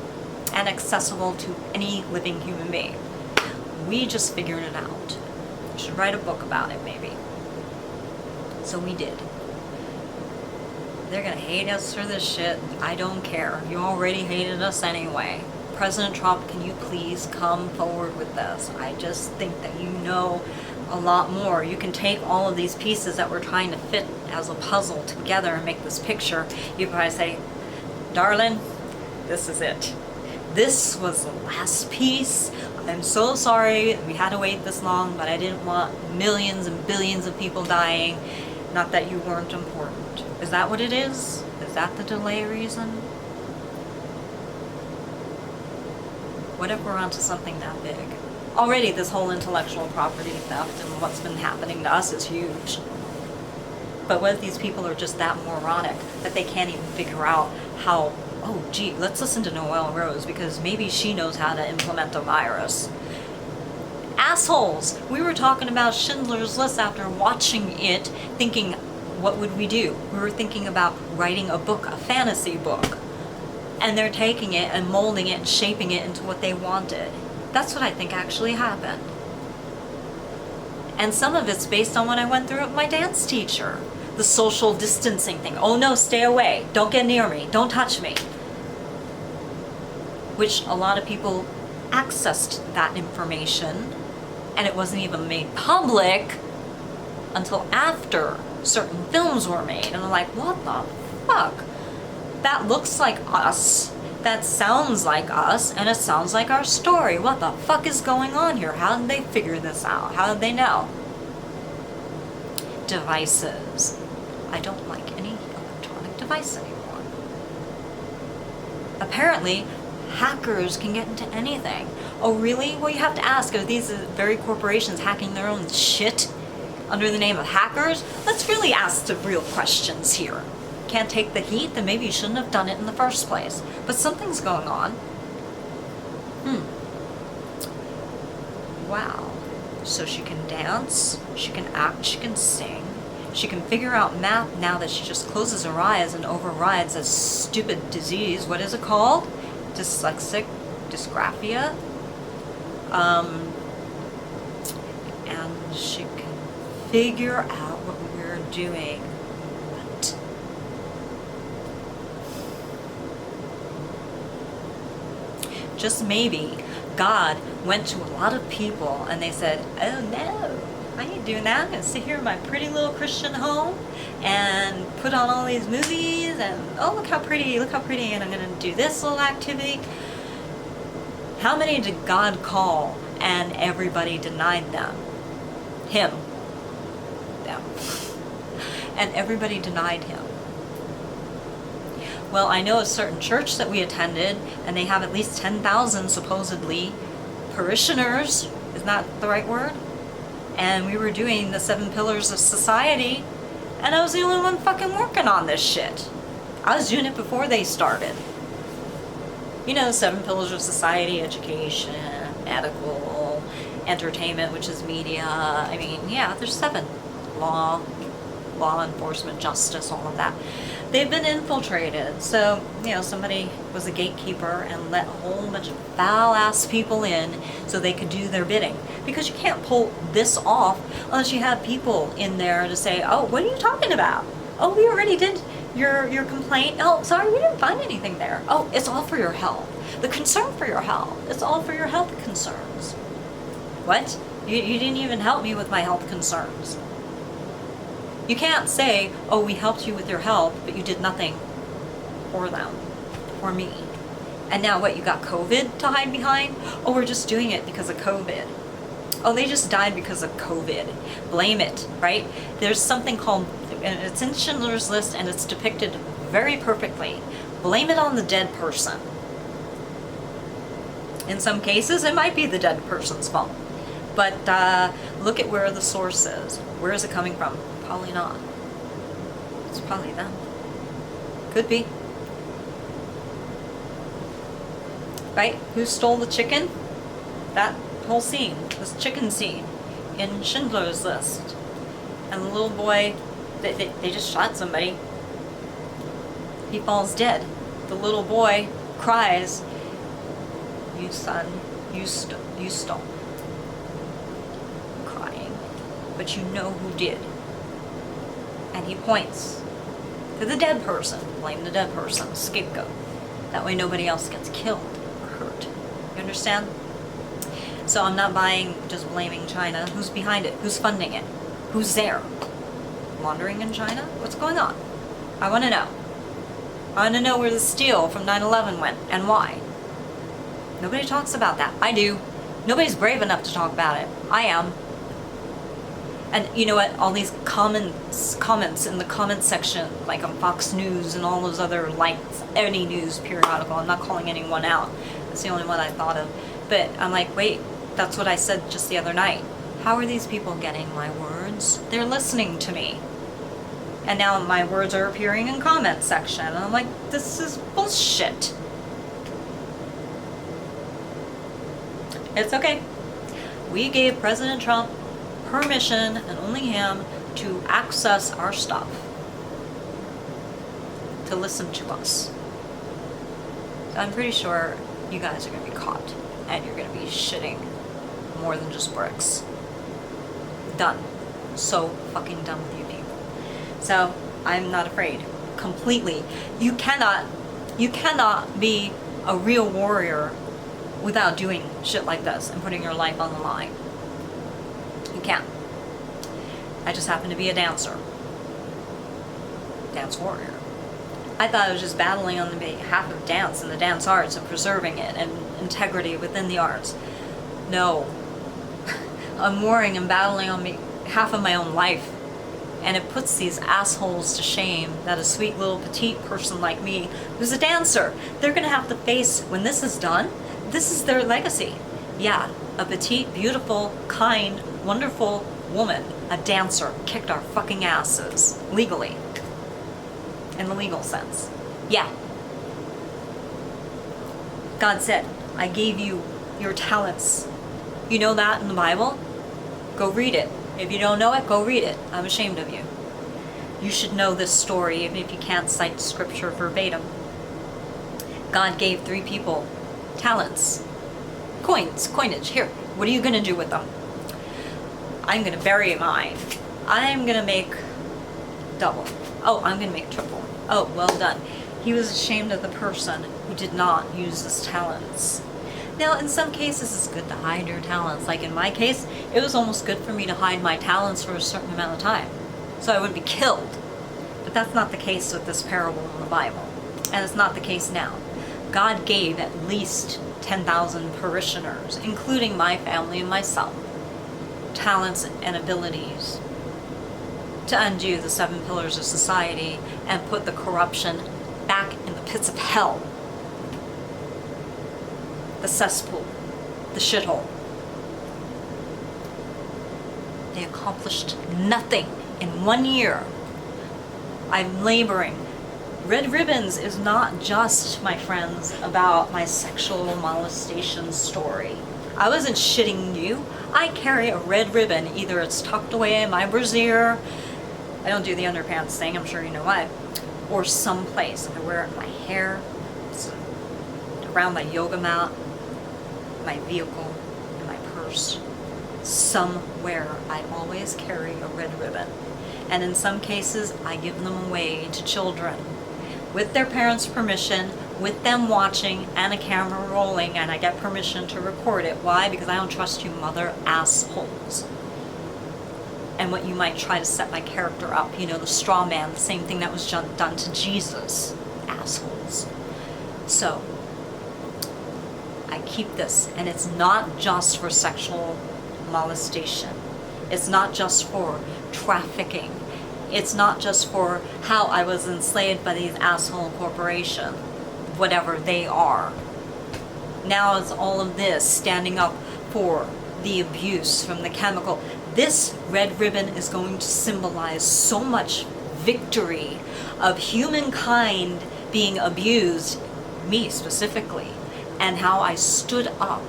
and accessible to any living human being. We just figured it out. I should write a book about it, maybe. So we did. They're gonna hate us for this shit. I don't care. You already hated us anyway. President Trump, can you please come forward with this? I just think that you know a lot more. You can take all of these pieces that we're trying to fit as a puzzle together and make this picture. You probably say, darling, this is it. This was the last piece. I'm so sorry we had to wait this long, but I didn't want millions and billions of people dying. Not that you weren't important. Is that what it is? Is that the delay reason? What if we're onto something that big? Already this whole intellectual property theft and what's been happening to us is huge. But what if these people are just that moronic that they can't even figure out how, oh gee, let's listen to Noelle Rose because maybe she knows how to implement a virus. Assholes! We were talking about Schindler's List after watching it, thinking, what would we do? We were thinking about writing a book, a fantasy book. And they're taking it and molding it and shaping it into what they wanted. That's what I think actually happened. And some of it's based on what I went through with my dance teacher. The social distancing thing. Oh no, stay away. Don't get near me. Don't touch me. Which a lot of people accessed that information, and it wasn't even made public until after certain films were made. And I'm like, what the fuck? That looks like us. That sounds like us, and it sounds like our story. What the fuck is going on here? How did they figure this out? How did they know? Devices. I don't like any electronic device anymore. Apparently, hackers can get into anything. Oh really? Well, you have to ask, are these very corporations hacking their own shit under the name of hackers? Let's really ask the real questions here. Can't take the heat? Then maybe you shouldn't have done it in the first place. But something's going on. Wow. So she can dance, she can act, she can sing. She can figure out math now that she just closes her eyes and overrides a stupid disease. What is it called? Dyslexic dysgraphia. And she can figure out what we're doing. What? Just maybe God went to a lot of people and they said, oh no, I ain't doing that. I'm going to sit here in my pretty little Christian home and put on all these movies and oh look how pretty, and I'm going to do this little activity. How many did God call and everybody denied them? Him. Them. And everybody denied him. Well, I know a certain church that we attended, and they have at least 10,000 supposedly parishioners. Is that the right word? And we were doing the 7 pillars of society, and I was the only one fucking working on this shit. I was doing it before they started. You know, 7 pillars of society: education, medical, entertainment, which is media. I mean, yeah, there's 7. Law enforcement, justice, all of that. They've been infiltrated. So, you know, somebody was a gatekeeper and let a whole bunch of foul-ass people in so they could do their bidding. Because you can't pull this off unless you have people in there to say, oh, what are you talking about? Oh, we already did your complaint. Oh, sorry, we didn't find anything there. Oh, it's all for your health. The concern for your health. It's all for your health concerns. What? You didn't even help me with my health concerns. You can't say, oh, we helped you with your health, but you did nothing for them, for me. And now what, you got COVID to hide behind? Oh, we're just doing it because of COVID. Oh, they just died because of COVID. Blame it, right? There's something called, and it's in Schindler's List, and it's depicted very perfectly. Blame it on the dead person. In some cases, it might be the dead person's fault. But look at where the source is. Where is it coming from? Probably not. It's probably them. Could be. Right? Who stole the chicken? That whole scene, this chicken scene in Schindler's List. And the little boy, they just shot somebody. He falls dead. The little boy cries, you son, you stole. Crying. But you know who did. And he points to the dead person. Blame the dead person, scapegoat. That way nobody else gets killed or hurt. You understand? So I'm not buying just blaming China. Who's behind it? Who's funding it? Who's there? Wandering in China? What's going on? I want to know. I want to know where the steel from 9/11 went and why. Nobody talks about that. I do. Nobody's brave enough to talk about it. I am. And you know what? All these comments in the comment section, like on Fox News and all those other, like any news periodical, I'm not calling anyone out. That's the only one I thought of. But I'm like, wait, that's what I said just the other night. How are these people getting my words? They're listening to me. And now my words are appearing in comment section. And I'm like, this is bullshit. It's okay. We gave President Trump permission, and only him, to access our stuff, to listen to us. So I'm pretty sure you guys are going to be caught, and you're going to be shitting more than just bricks. Done. So fucking done with you people. So I'm not afraid. Completely. You cannot be a real warrior without doing shit like this and putting your life on the line. You can't. I just happen to be a dancer. Dance warrior. I thought I was just battling on the behalf of dance and the dance arts and preserving it and integrity within the arts. No. I'm warring and battling on behalf of my own life. And it puts these assholes to shame that a sweet little petite person like me, who's a dancer, they're gonna have to face, when this is done, this is their legacy. Yeah, a petite, beautiful, kind, wonderful woman, a dancer, kicked our fucking asses, legally. In the legal sense. Yeah. God said, I gave you your talents. You know that in the Bible? Go read it. If you don't know it, go read it. I'm ashamed of you. You should know this story, even if you can't cite scripture verbatim. God gave 3 people talents. Coinage. Here, what are you going to do with them? I'm going to bury mine. I'm going to make double. Oh, I'm going to make triple. Oh, well done. He was ashamed of the person who did not use his talents. Now, in some cases, it's good to hide your talents. Like in my case, it was almost good for me to hide my talents for a certain amount of time, so I wouldn't be killed. But that's not the case with this parable in the Bible, and it's not the case now. God gave at least 10,000 parishioners, including my family and myself, talents and abilities to undo the 7 pillars of society and put the corruption back in the pits of hell. The cesspool, the shithole. They accomplished nothing in 1 year. I'm laboring. Red Ribbons is not just, my friends, about my sexual molestation story. I wasn't shitting you. I carry a red ribbon. Either it's tucked away in my brassiere, I don't do the underpants thing, I'm sure you know why, or someplace. I wear it in my hair, around my yoga mat, my vehicle, in my purse. Somewhere I always carry a red ribbon. And in some cases, I give them away to children with their parents' permission, with them watching and a camera rolling, and I get permission to record it. Why? Because I don't trust you mother assholes. And what you might try to set my character up, you know, the straw man, the same thing that was done to Jesus, assholes. So, I keep this, and it's not just for sexual molestation. It's not just for trafficking. It's not just for how I was enslaved by these asshole corporations, whatever they are. Now it's all of this standing up for the abuse from the chemical. This red ribbon is going to symbolize so much victory of humankind being abused, me specifically, and how I stood up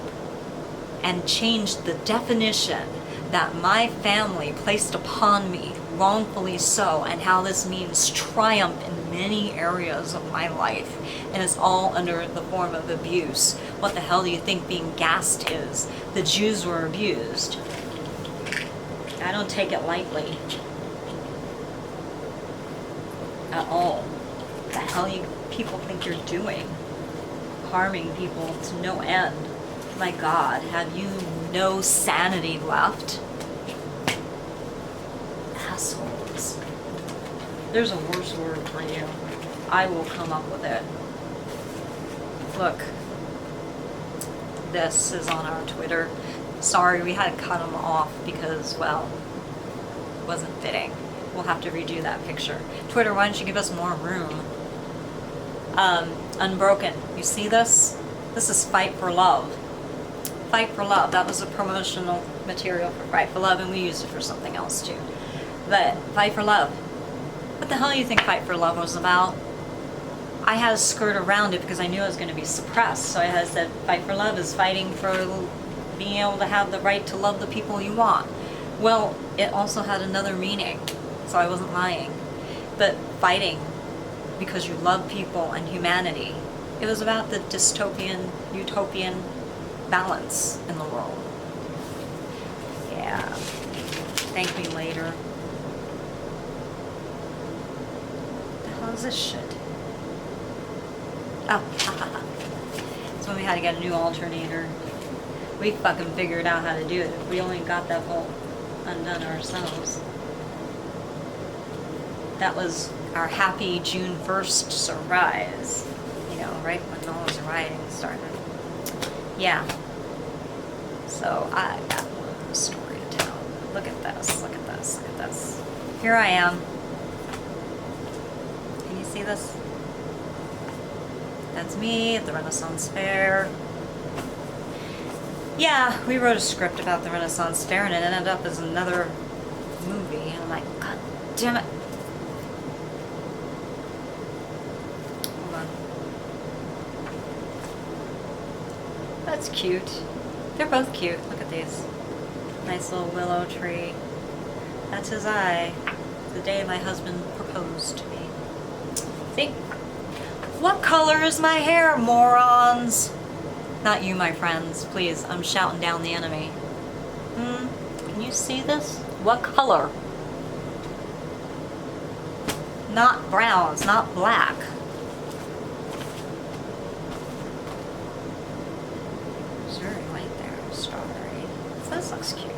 and changed the definition that my family placed upon me, wrongfully so, and how this means triumph in many areas of my life. And it's all under the form of abuse. What the hell do you think being gassed is? The Jews were abused. I don't take it lightly. At all. What the hell you people think you're doing? Harming people to no end. My God, have you no sanity left? Assholes. There's a worse word for you. I will come up with it. Look. This is on our Twitter. Sorry, we had to cut them off because, well, it wasn't fitting. We'll have to redo that picture. Twitter, why don't you give us more room? Unbroken. You see this? This is Fight for Love. Fight for Love. That was a promotional material for Fight for Love, and we used it for something else too. But Fight for Love. What the hell do you think Fight for Love was about? I had to skirt around it because I knew I was going to be suppressed. So I had said Fight for Love is fighting for being able to have the right to love the people you want. Well, it also had another meaning, so I wasn't lying. But fighting because you love people and humanity. It was about the dystopian, utopian balance in the world. Yeah. Thank me later. The hell is this shit? Oh, that's when we had to get a new alternator. We fucking figured out how to do it. If we only got that bolt undone ourselves. That was our happy June 1st surprise. You know, right when all this rioting started. Yeah. So I got one story to tell. Look at this, look at this, look at this. Here I am. Can you see this? That's me at the Renaissance Fair. Yeah, we wrote a script about the Renaissance Fair and it ended up as another movie. And I'm like, God damn it. Hold on. That's cute. They're both cute. Look at these. Nice little willow tree. That's his eye. The day my husband proposed to me. See? What color is my hair, morons? Not you, my friends. Please, I'm shouting down the enemy. Can you see this? What color? Not brown, it's not black. It's very white there, strawberry. This looks cute.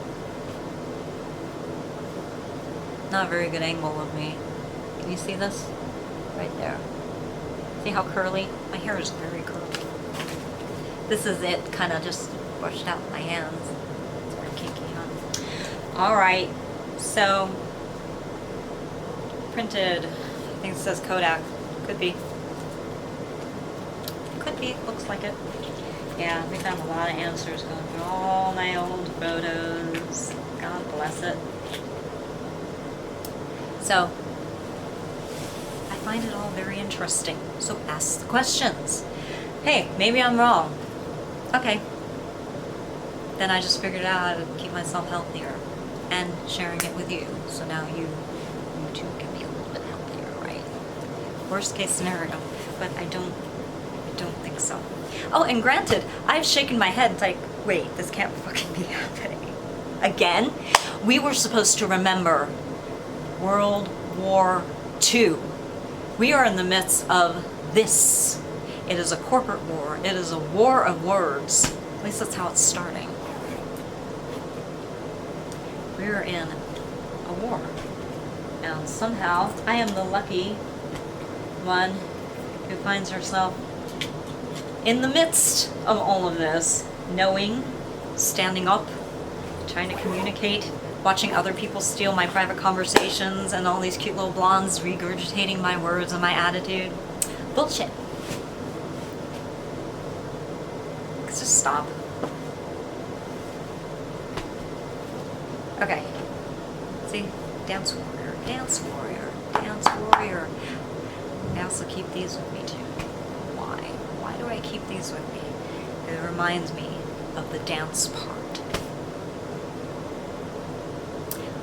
Not a very good angle of me. Can you see this? Right there. See how curly? My hair is very curly. This is it, kind of just brushed out my hands. It's very kinky, huh? Alright, so printed, I think it says Kodak. Could be. Could be, looks like it. Yeah, we found a lot of answers going through all my old photos. God bless it. So, I find it all very interesting. So ask the questions. Hey, maybe I'm wrong. Okay. Then I just figured out how to keep myself healthier and sharing it with you. So now you too can be a little bit healthier, right? Worst case scenario, but I don't think so. Oh, and granted, I've shaken my head like, wait, this can't fucking be happening. Again, we were supposed to remember World War II. We are in the midst of this. It is a corporate war. It is a war of words. At least that's how it's starting. We're in a war. And somehow, I am the lucky one who finds herself in the midst of all of this, knowing, standing up, trying to communicate, watching other people steal my private conversations, and all these cute little blondes regurgitating my words and my attitude. Bullshit. Just stop. Okay. See? Dance Warrior, Dance Warrior, Dance Warrior. I also keep these with me too. Why? Why do I keep these with me? It reminds me of the dance part.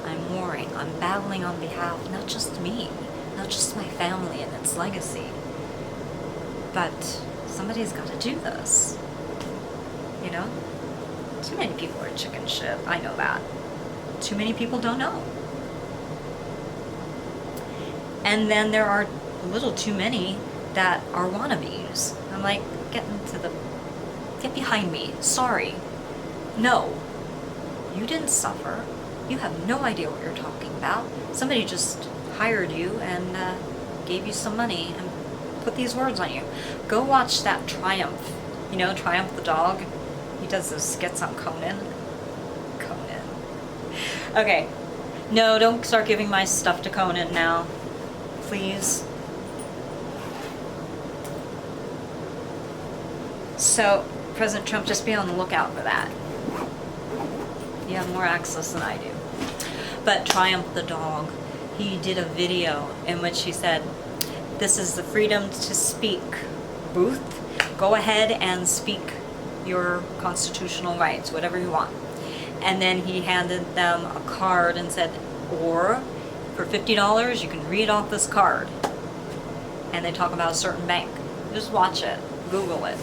I'm warring, I'm battling on behalf, not just me, not just my family and its legacy, but somebody's got to do this. You know? Too many people are chicken shit. I know that. Too many people don't know. And then there are a little too many that are wannabes. I'm like, get behind me. Sorry. No. You didn't suffer. You have no idea what you're talking about. Somebody just hired you and gave you some money and put these words on you. Go watch that Triumph. You know, Triumph the dog? He does those skits on Conan. Conan. Okay. No, don't start giving my stuff to Conan now. Please. So, President Trump, just be on the lookout for that. You have more access than I do. But Triumph the dog, he did a video in which he said, "This is the freedom to speak booth. Go ahead and speak your constitutional rights, whatever you want." And then he handed them a card and said, or for $50 you can read off this card. And they talk about a certain bank. Just watch it. Google it.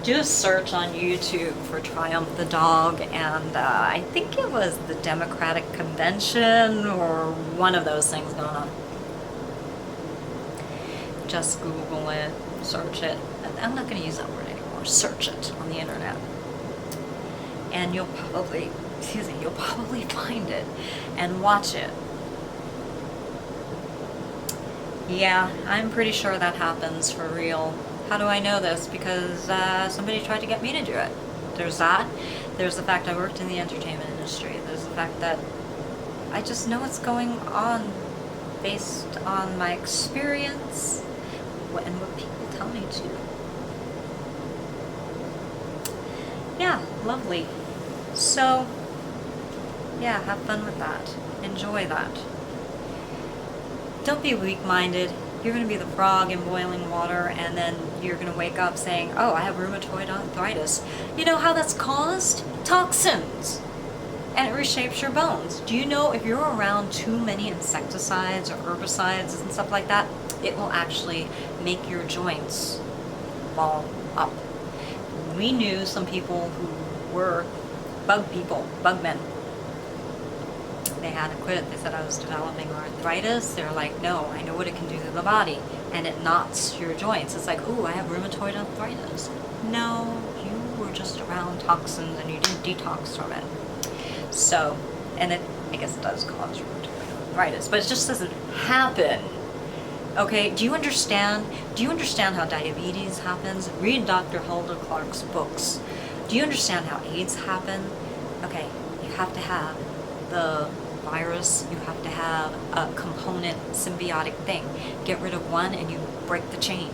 do a search on YouTube for Triumph the dog, and I think it was the Democratic Convention or one of those things going on. Just Google it, search it. I'm not going to use that word anymore. Search it on the internet. And you'll probably find it and watch it. Yeah, I'm pretty sure that happens for real. How do I know this? Because somebody tried to get me to do it. There's that. There's the fact I worked in the entertainment industry. There's the fact that I just know what's going on based on my experience and what people tell me to. Yeah, lovely. So, yeah, have fun with that. Enjoy that. Don't be weak-minded. You're going to be the frog in boiling water, and then you're going to wake up saying, oh, I have rheumatoid arthritis. You know how that's caused? Toxins. And it reshapes your bones. Do you know if you're around too many insecticides or herbicides and stuff like that, it will actually make your joints fall up. We knew some people who were bug men. They had to quit. They said I was developing arthritis. They're like, no, I know what it can do to the body. And it knots your joints. It's like, ooh, I have rheumatoid arthritis. No, you were just around toxins and you didn't detox from it. So, and I guess it does cause rheumatoid arthritis, but it just doesn't happen. Okay, do you understand? Do you understand how diabetes happens? Read Dr. Hulda Clark's books. Do you understand how AIDS happen? Okay, you have to have the virus, you have to have a component symbiotic thing. Get rid of one and you break the chain.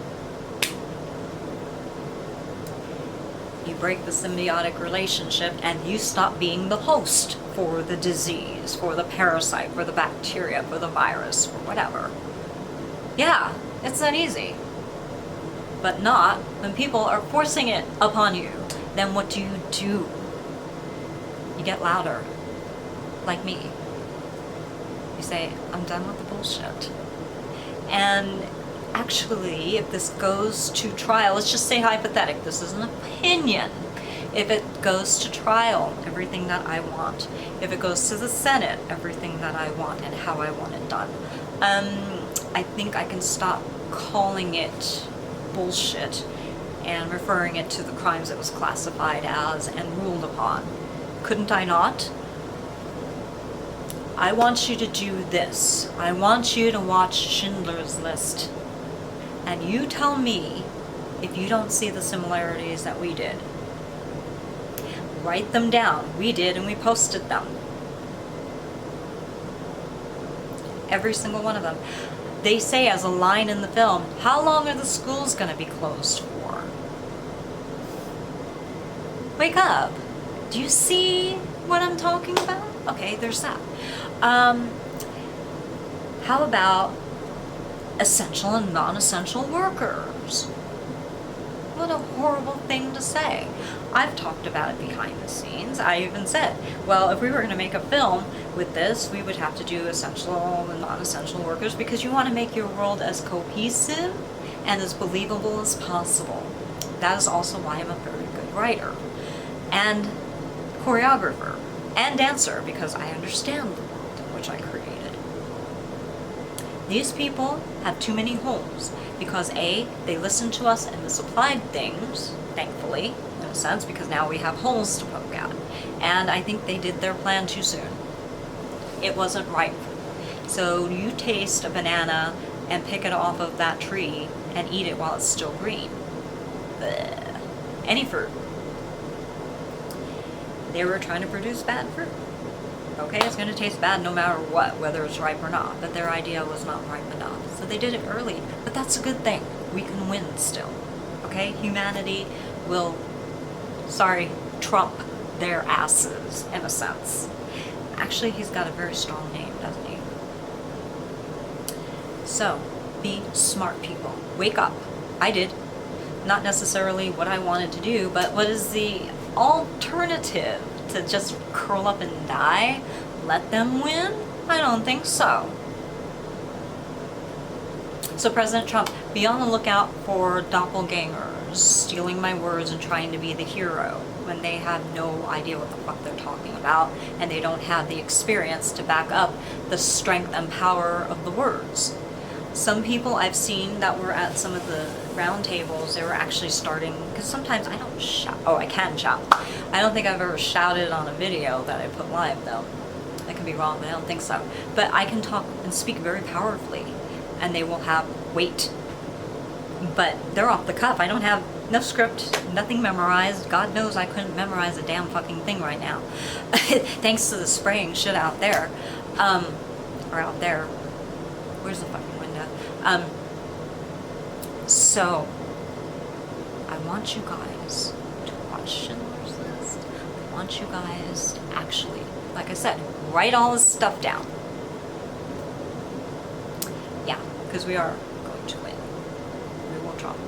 You break the symbiotic relationship and you stop being the host for the disease, for the parasite, for the bacteria, for the virus, for whatever. Yeah, it's that easy. But not when people are forcing it upon you. Then what do? You get louder, like me. You say, I'm done with the bullshit. And actually, if this goes to trial, let's just say hypothetic, this is an opinion. If it goes to trial, everything that I want. If it goes to the Senate, everything that I want and how I want it done. I think I can stop calling it bullshit and referring it to the crimes it was classified as and ruled upon. Couldn't I not? I want you to do this. I want you to watch Schindler's List. And you tell me if you don't see the similarities that we did. Write them down. We did, and we posted them. Every single one of them. They say as a line in the film, how long are the schools going to be closed for? Wake up. Do you see what I'm talking about? Okay, there's that. How about essential and non-essential workers? What a horrible thing to say. I've talked about it behind the scenes. I even said, well, if we were going to make a film with this, we would have to do essential and non-essential workers because you want to make your world as cohesive and as believable as possible. That is also why I'm a very good writer and choreographer and dancer, because I understand the world in which I created. These people have too many holes because A, they listened to us and misapplied things, thankfully, in a sense, because now we have holes to poke at. And I think they did their plan too soon. It wasn't ripe. So you taste a banana and pick it off of that tree and eat it while it's still green. Blech. Any fruit. They were trying to produce bad fruit. Okay, it's going to taste bad no matter what, whether it's ripe or not. But their idea was not ripe enough. So they did it early. But that's a good thing. We can win still. Okay? Humanity will, trump their asses, in a sense. Actually, he's got a very strong name, doesn't he? So, be smart people. Wake up. I did. Not necessarily what I wanted to do, but what is the alternative? To just curl up and die? Let them win? I don't think so. So President Trump, be on the lookout for doppelgangers. stealing my words and trying to be the hero when they have no idea what the fuck they're talking about, and they don't have the experience to back up the strength and power of the words. Some people I've seen that were at some of the round tables, they were actually starting, because sometimes I don't shout. Oh, I can shout. I don't think I've ever shouted on a video that I put live, though. I could be wrong, but I don't think so. But I can talk and speak very powerfully, and they will have weight. But they're off the cuff. I don't have no script, nothing memorized. God knows I couldn't memorize a damn fucking thing right now. Thanks to the spraying shit out there. Or out there. Where's the fucking window? So, I want you guys to watch Schindler's List. I want you guys to actually, like I said, write all this stuff down. Yeah, because we are going to win. We will Trump.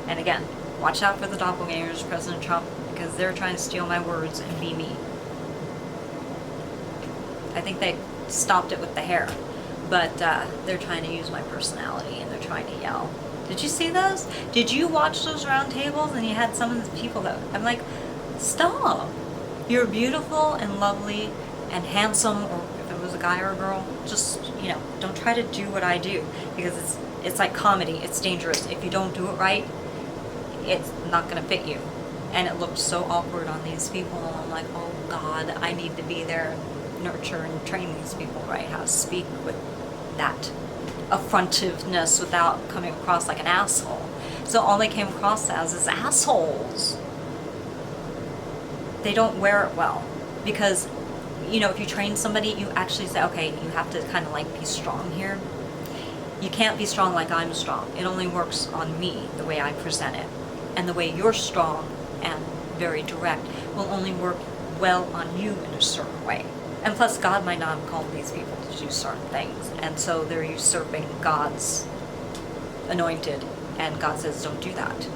And again, watch out for the doppelgangers, President Trump, because they're trying to steal my words and be me. I think they stopped it with the hair, but they're trying to use my personality and they're trying to yell. Did you see those? Did you watch those round tables and you had some of the people that, I'm like, stop. You're beautiful and lovely and handsome, or if it was a guy or a girl, just, you know, don't try to do what I do, because it's like comedy. It's dangerous. If you don't do it right, it's not going to fit you. And it looked so awkward on these people, and I'm like, oh God, I need to be there and nurture and train these people right, how to speak with that affrontiveness without coming across like an asshole. So all they came across as is assholes. They don't wear it well, because, you know, if you train somebody, you actually say, okay, you have to kind of like be strong here. You can't be strong like I'm strong. It only works on me, the way I present it. And the way you're strong and very direct will only work well on you in a certain way. And plus, God might not have called these people to do certain things. And so they're usurping God's anointed. And God says, don't do that.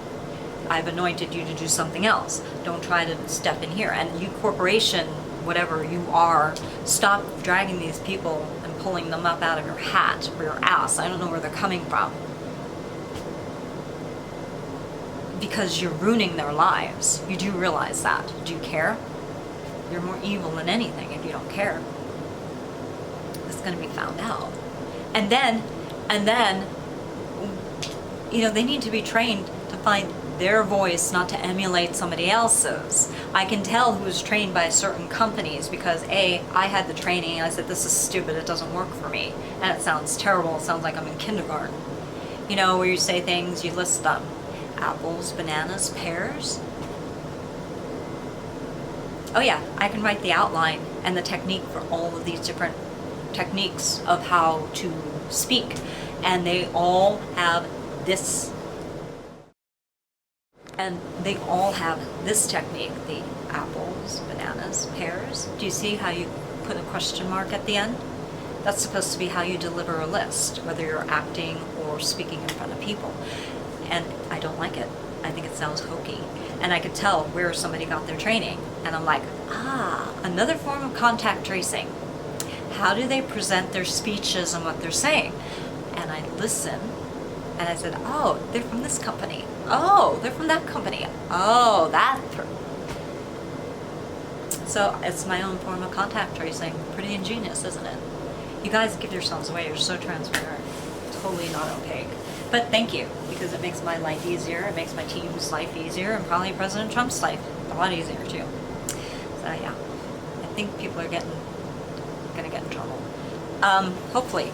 I've anointed you to do something else. Don't try to step in here. And you corporation, whatever you are, stop dragging these people and pulling them up out of your hat or your ass. I don't know where they're coming from. Because you're ruining their lives. You do realize that. Do you care? You're more evil than anything if you don't care. It's going to be found out. And then, you know, they need to be trained to find their voice, not to emulate somebody else's. I can tell who's trained by certain companies because I had the training and I said, this is stupid, it doesn't work for me. And it sounds terrible, it sounds like I'm in kindergarten. You know, where you say things, you list them. Apples, bananas, pears. Oh yeah, I can write the outline and the technique for all of these different techniques of how to speak. And they all have this. And they all have this technique, the apples, bananas, pears. Do you see how you put a question mark at the end? That's supposed to be how you deliver a list, whether you're acting or speaking in front of people. And I don't like it. I think it sounds hokey. And I could tell where somebody got their training. And I'm like, another form of contact tracing. How do they present their speeches and what they're saying? And I listen, and I said, oh, they're from this company. Oh, they're from that company. Oh, that. So it's my own form of contact tracing. Pretty ingenious, isn't it? You guys give yourselves away. You're so transparent. Totally not opaque. But thank you, because it makes my life easier. It makes my team's life easier, and probably President Trump's life a lot easier too. So yeah, I think people are gonna get in trouble. Hopefully.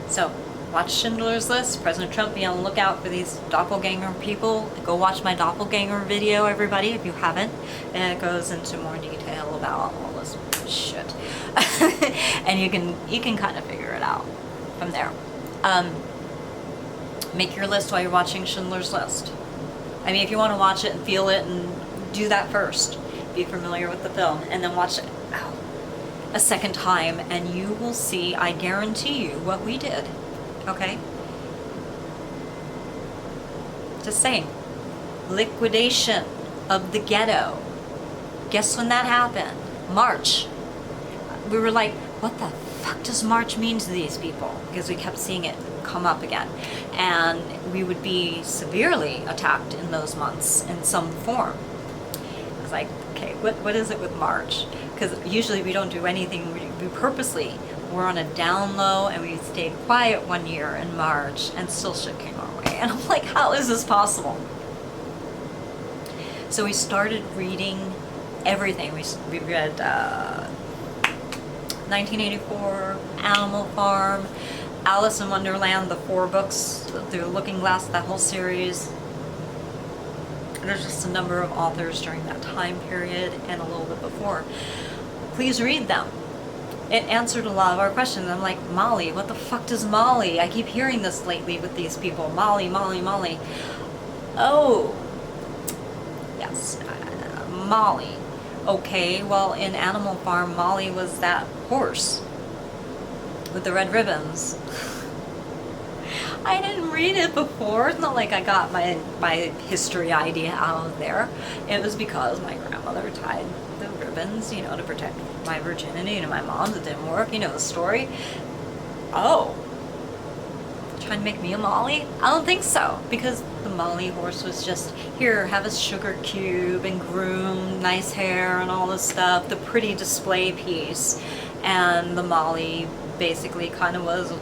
So, watch Schindler's List. President Trump, be on the lookout for these doppelganger people. Go watch my doppelganger video, everybody, if you haven't. And it goes into more detail about all this shit. And you can kind of figure it out from there. Make your list while you're watching Schindler's List. I mean, if you want to watch it and feel it, and do that first. Be familiar with the film, and then watch it a second time, and you will see, I guarantee you, what we did. Okay? Just saying. Liquidation of the ghetto. Guess when that happened? March. We were like, what the fuck does March mean to these people? Because we kept seeing it come up again. And we would be severely attacked in those months in some form. I was like, okay, what is it with March? Because usually we don't do anything, we purposely, we're on a down low, and we stayed quiet one year in March, and still shit came our way. And I'm like, how is this possible? So we started reading everything. We read 1984, Animal Farm, Alice in Wonderland, the 4 books, The Looking Glass, that whole series. There's just a number of authors during that time period and a little bit before. Please read them. It answered a lot of our questions. I'm like, Molly, what the fuck does Molly? I keep hearing this lately with these people. Molly, Molly, Molly. Oh, yes, Molly. Okay, well, in Animal Farm, Molly was that horse with the red ribbons. I didn't read it before. It's not like I got my history idea out of there. It was because my grandmother tied the ribbons, you know, to protect my virginity to my mom's. It didn't work. You know the story. Oh. Trying to make me a Molly? I don't think so. Because the Molly horse was just, here, have a sugar cube and groom, nice hair and all this stuff. The pretty display piece. And the Molly basically kind of was,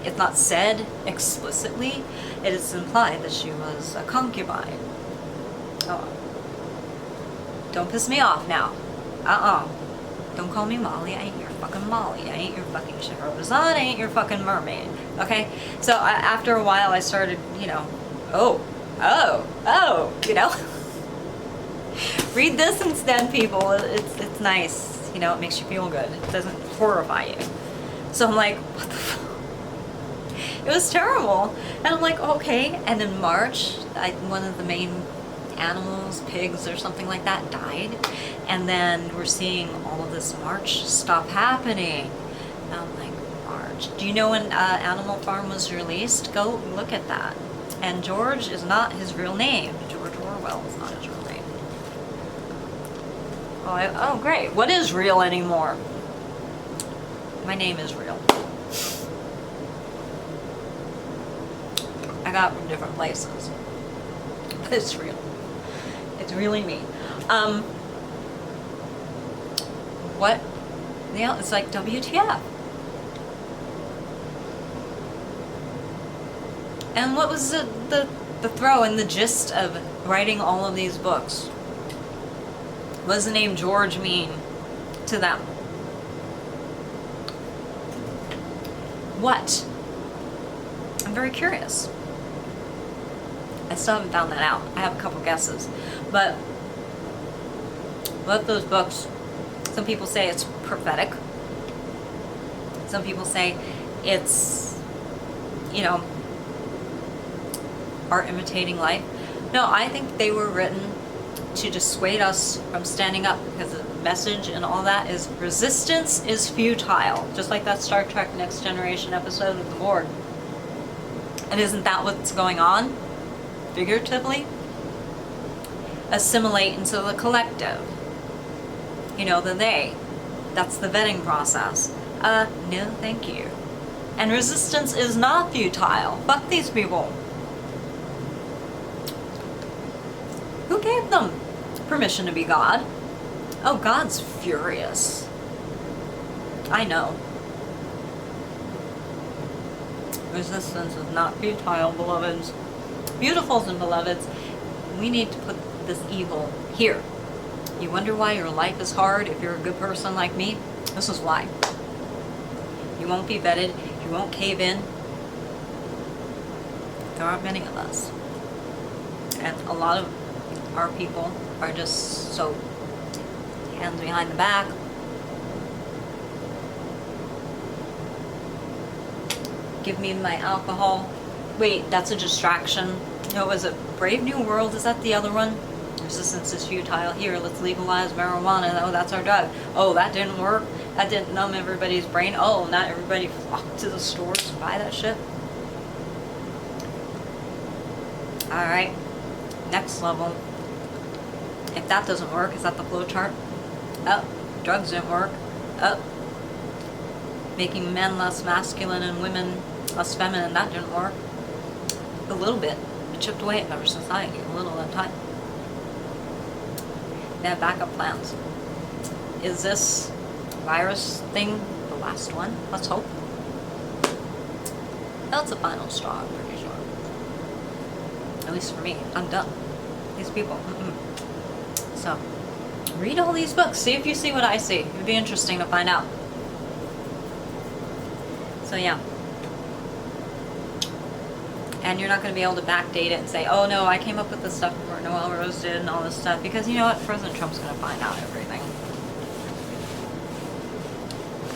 it's not said explicitly, it is implied that she was a concubine. Oh. Don't piss me off now. Don't call me Molly. I ain't your fucking Molly. I ain't your fucking Scheherazade. I ain't your fucking mermaid. Okay? So after a while I started, you know, you know. Read this instead, people. It's nice. You know, it makes you feel good. It doesn't horrify you. So I'm like, what the fuck? It was terrible. And I'm like, okay. And in March, one of the main animals, pigs or something like that, died. And then we're seeing all of this March stuff happening. And I'm like, March. Do you know when Animal Farm was released? Go look at that. And George is not his real name. George Orwell is not his real name. Oh, great. What is real anymore? My name is real. I got it from different places. But it's real. It's really me. What? You know, it's like WTF. And what was the throw and the gist of writing all of these books? What does the name George mean to them? What? I'm very curious. I still haven't found that out. I have a couple guesses. But both those books, some people say it's prophetic. Some people say it's, you know, art imitating life. No, I think they were written to dissuade us from standing up, because the message and all that is resistance is futile. Just like that Star Trek Next Generation episode of the Borg. And isn't that what's going on? Figuratively? Assimilate into the collective. You know, the they. That's the vetting process. No thank you. And resistance is not futile. Fuck these people. Who gave them permission to be God? Oh, God's furious. I know. Resistance is not futile, beloveds. Beautifuls and beloveds, we need to put this evil here. You wonder why your life is hard if you're a good person like me? This is why. You won't be vetted. You won't cave in. There aren't many of us. And a lot of our people are just so hands behind the back. Give me my alcohol. Wait, that's a distraction. No, was it Brave New World? Is that the other one? Resistance is futile. Here, let's legalize marijuana. Oh, that's our drug. Oh, that didn't work. That didn't numb everybody's brain. Oh, not everybody flocked to the stores to buy that shit. Alright. Next level. If that doesn't work, is that the flow chart? Oh, drugs didn't work. Oh. making men less masculine and women less feminine. That didn't work. A little bit. It chipped away at our society, a little at a time. They have backup plans. Is this virus thing the last one? Let's hope. That's the final straw, I'm pretty sure. At least for me. I'm done. These people. So, read all these books. See if you see what I see. It would be interesting to find out. So yeah. And you're not going to be able to backdate it and say, oh no, I came up with this stuff before Noelle Rose did and all this stuff. Because you know what? President Trump's going to find out everything.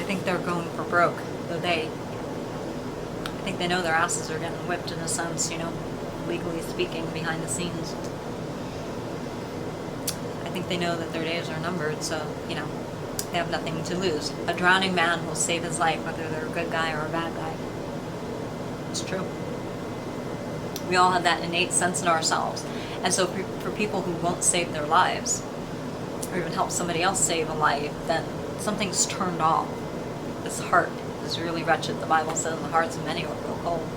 I think they're going for broke. I think they know their asses are getting whipped in a sense, you know, legally speaking, behind the scenes. I think they know that their days are numbered, so, you know, they have nothing to lose. A drowning man will save his life, whether they're a good guy or a bad guy. It's true. We all have that innate sense in ourselves. And so for people who won't save their lives, or even help somebody else save a life, then something's turned off. This heart is really wretched. The Bible says the hearts of many will grow cold.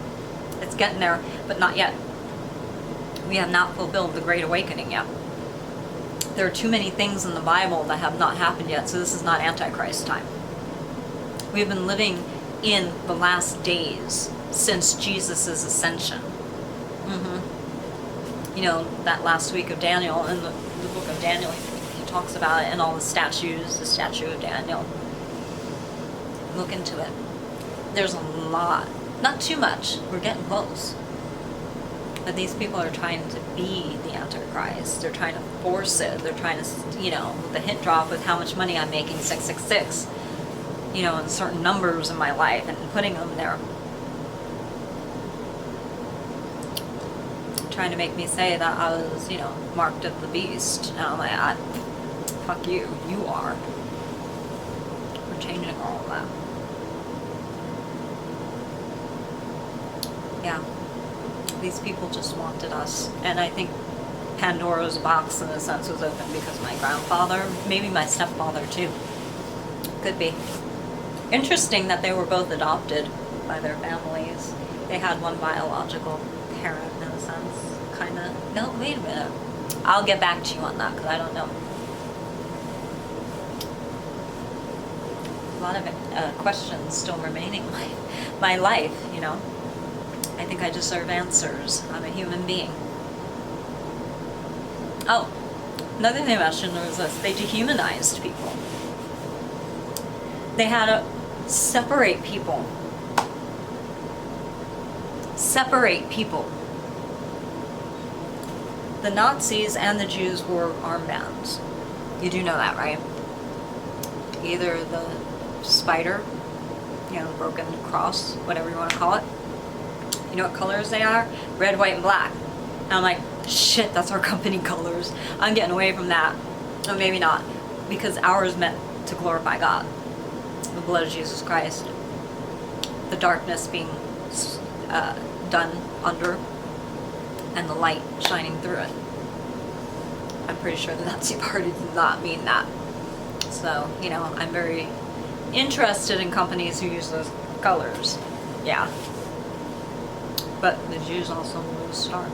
It's getting there, but not yet. We have not fulfilled the Great Awakening yet. There are too many things in the Bible that have not happened yet, so this is not Antichrist time. We've been living in the last days since Jesus' ascension. You know, that last week of Daniel, in the book of Daniel, he talks about it, and all the statues, the statue of Daniel. Look into it. There's a lot. Not too much. We're getting close. But these people are trying to be the Antichrist. They're trying to force it. They're trying to, you know, the hint drop with how much money I'm making, 666, you know, and certain numbers in my life, and putting them there. Trying to make me say that I was, you know, marked of the beast. And I'm like, fuck you. You are. We're changing all of that. Yeah. These people just wanted us. And I think Pandora's box, in a sense, was open because my grandfather, maybe my stepfather too. Could be. Interesting that they were both adopted by their families. They had one biological parent, in a sense. Kind of. No, wait a minute. I'll get back to you on that because I don't know. A lot of questions still remaining in my life, you know. I think I deserve answers. I'm a human being. Oh, another thing about Schindler was this. They dehumanized people. They had to separate people. Separate people. The Nazis and the Jews wore armbands. You do know that, right? Either the spider, you know, the broken cross, whatever you want to call it. You know what colors they are? Red, white, and black. And I'm like, shit, that's our company colors. I'm getting away from that. Or maybe not. Because ours meant to glorify God. The blood of Jesus Christ. The darkness being done under, and the light shining through it. I'm pretty sure the Nazi Party did not mean that. So, you know, I'm very interested in companies who use those colors. Yeah. But the Jews also wore the star.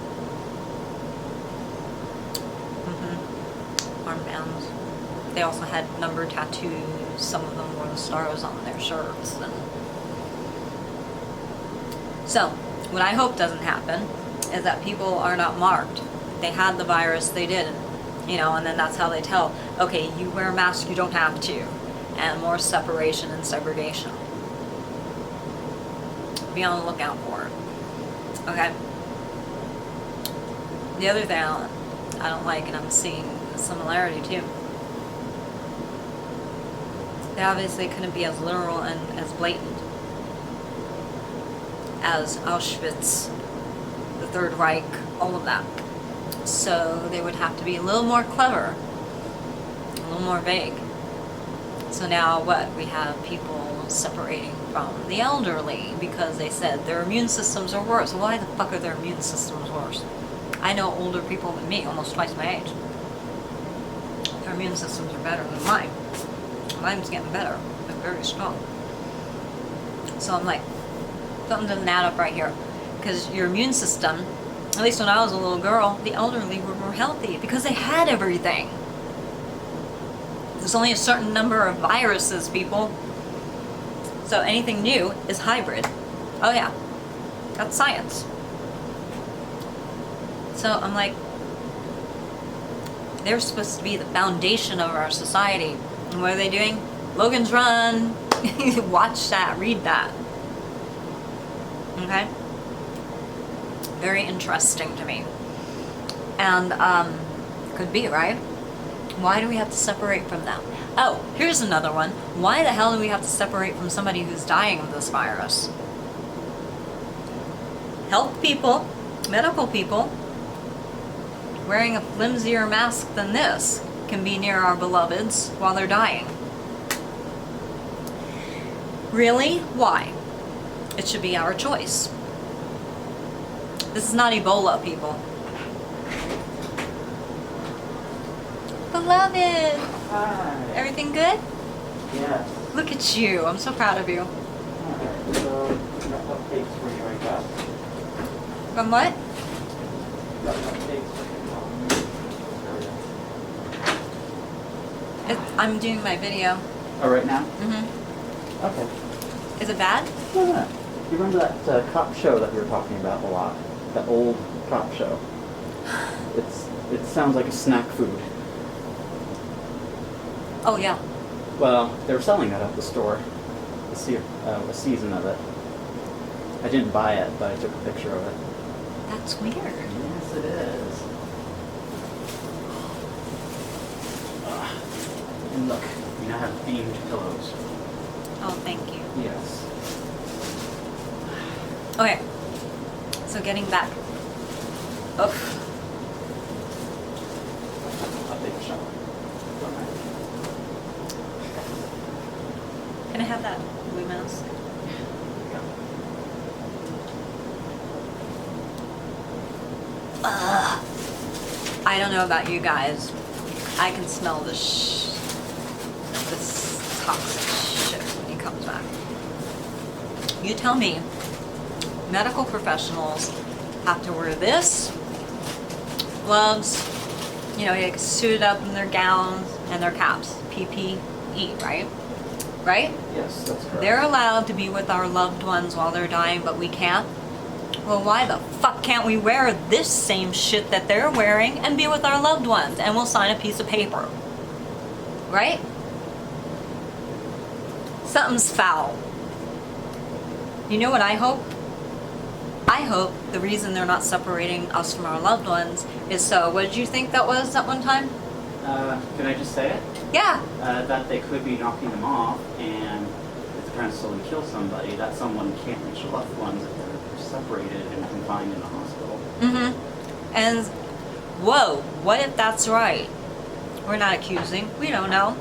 Armbands. They also had number tattoos. Some of them wore the stars on their shirts. And so, what I hope doesn't happen is that people are not marked. They had the virus, they didn't. You know, and then that's how they tell, okay, you wear a mask, you don't have to. And more separation and segregation. Be on the lookout for it. Okay? The other thing I don't like, and I'm seeing a similarity too, they obviously couldn't be as literal and as blatant as Auschwitz, the Third Reich, all of that. So they would have to be a little more clever, a little more vague. So now what? We have people separating from the elderly because they said their immune systems are worse. Why the fuck are their immune systems worse? I know older people than me, almost twice my age. Their immune systems are better than mine. Mine's getting better, but very strong. So I'm like, something doesn't add up right here. Because your immune system, at least when I was a little girl, the elderly were more healthy because they had everything. There's only a certain number of viruses, people. So anything new is hybrid. Oh yeah, that's science. So I'm like, they're supposed to be the foundation of our society. And what are they doing? Logan's Run. Watch that, read that. Okay? Very interesting to me. And could be, right? Why do we have to separate from them? Oh, here's another one. Why the hell do we have to separate from somebody who's dying of this virus? Health people, medical people, wearing a flimsier mask than this can be near our beloveds while they're dying. Really? Why? It should be our choice. This is not Ebola, people. Beloved! Hi. Everything good? Yes. Look at you. I'm so proud of you. Alright, so got updates for you, I guess. From what? Got updates for you. I'm doing my video. Oh, right now? Mm-hmm. Okay. Is it bad? Yeah. You remember that cop show that we were talking about a lot? That old cop show? It sounds like a snack food. Oh, yeah. Well, they were selling that at the store. A season of it. I didn't buy it, but I took a picture of it. That's weird. Yes, it is. And look, we now have themed pillows. Oh, thank you. Yes. Okay. So getting back. Oh, Update the shower. can I have that blue mask? I don't know about you guys. I can smell this toxic shit when he comes back. You tell me, medical professionals have to wear this, gloves, you know, like suited up in their gowns and their caps, PPE, right? Right? Yes, that's correct. They're allowed to be with our loved ones while they're dying, but we can't. Well, why the fuck can't we wear this same shit that they're wearing and be with our loved ones and we'll sign a piece of paper? Right? Something's foul. You know what I hope? I hope the reason they're not separating us from our loved ones is so, what did you think that was at one time? Can I just say it? Yeah. That they could be knocking them off, and if they're trying to slowly kill somebody, that someone can't reach their loved ones if they're separated and confined in a hospital. Mm-hmm. And, whoa, what if that's right? We're not accusing. We don't know.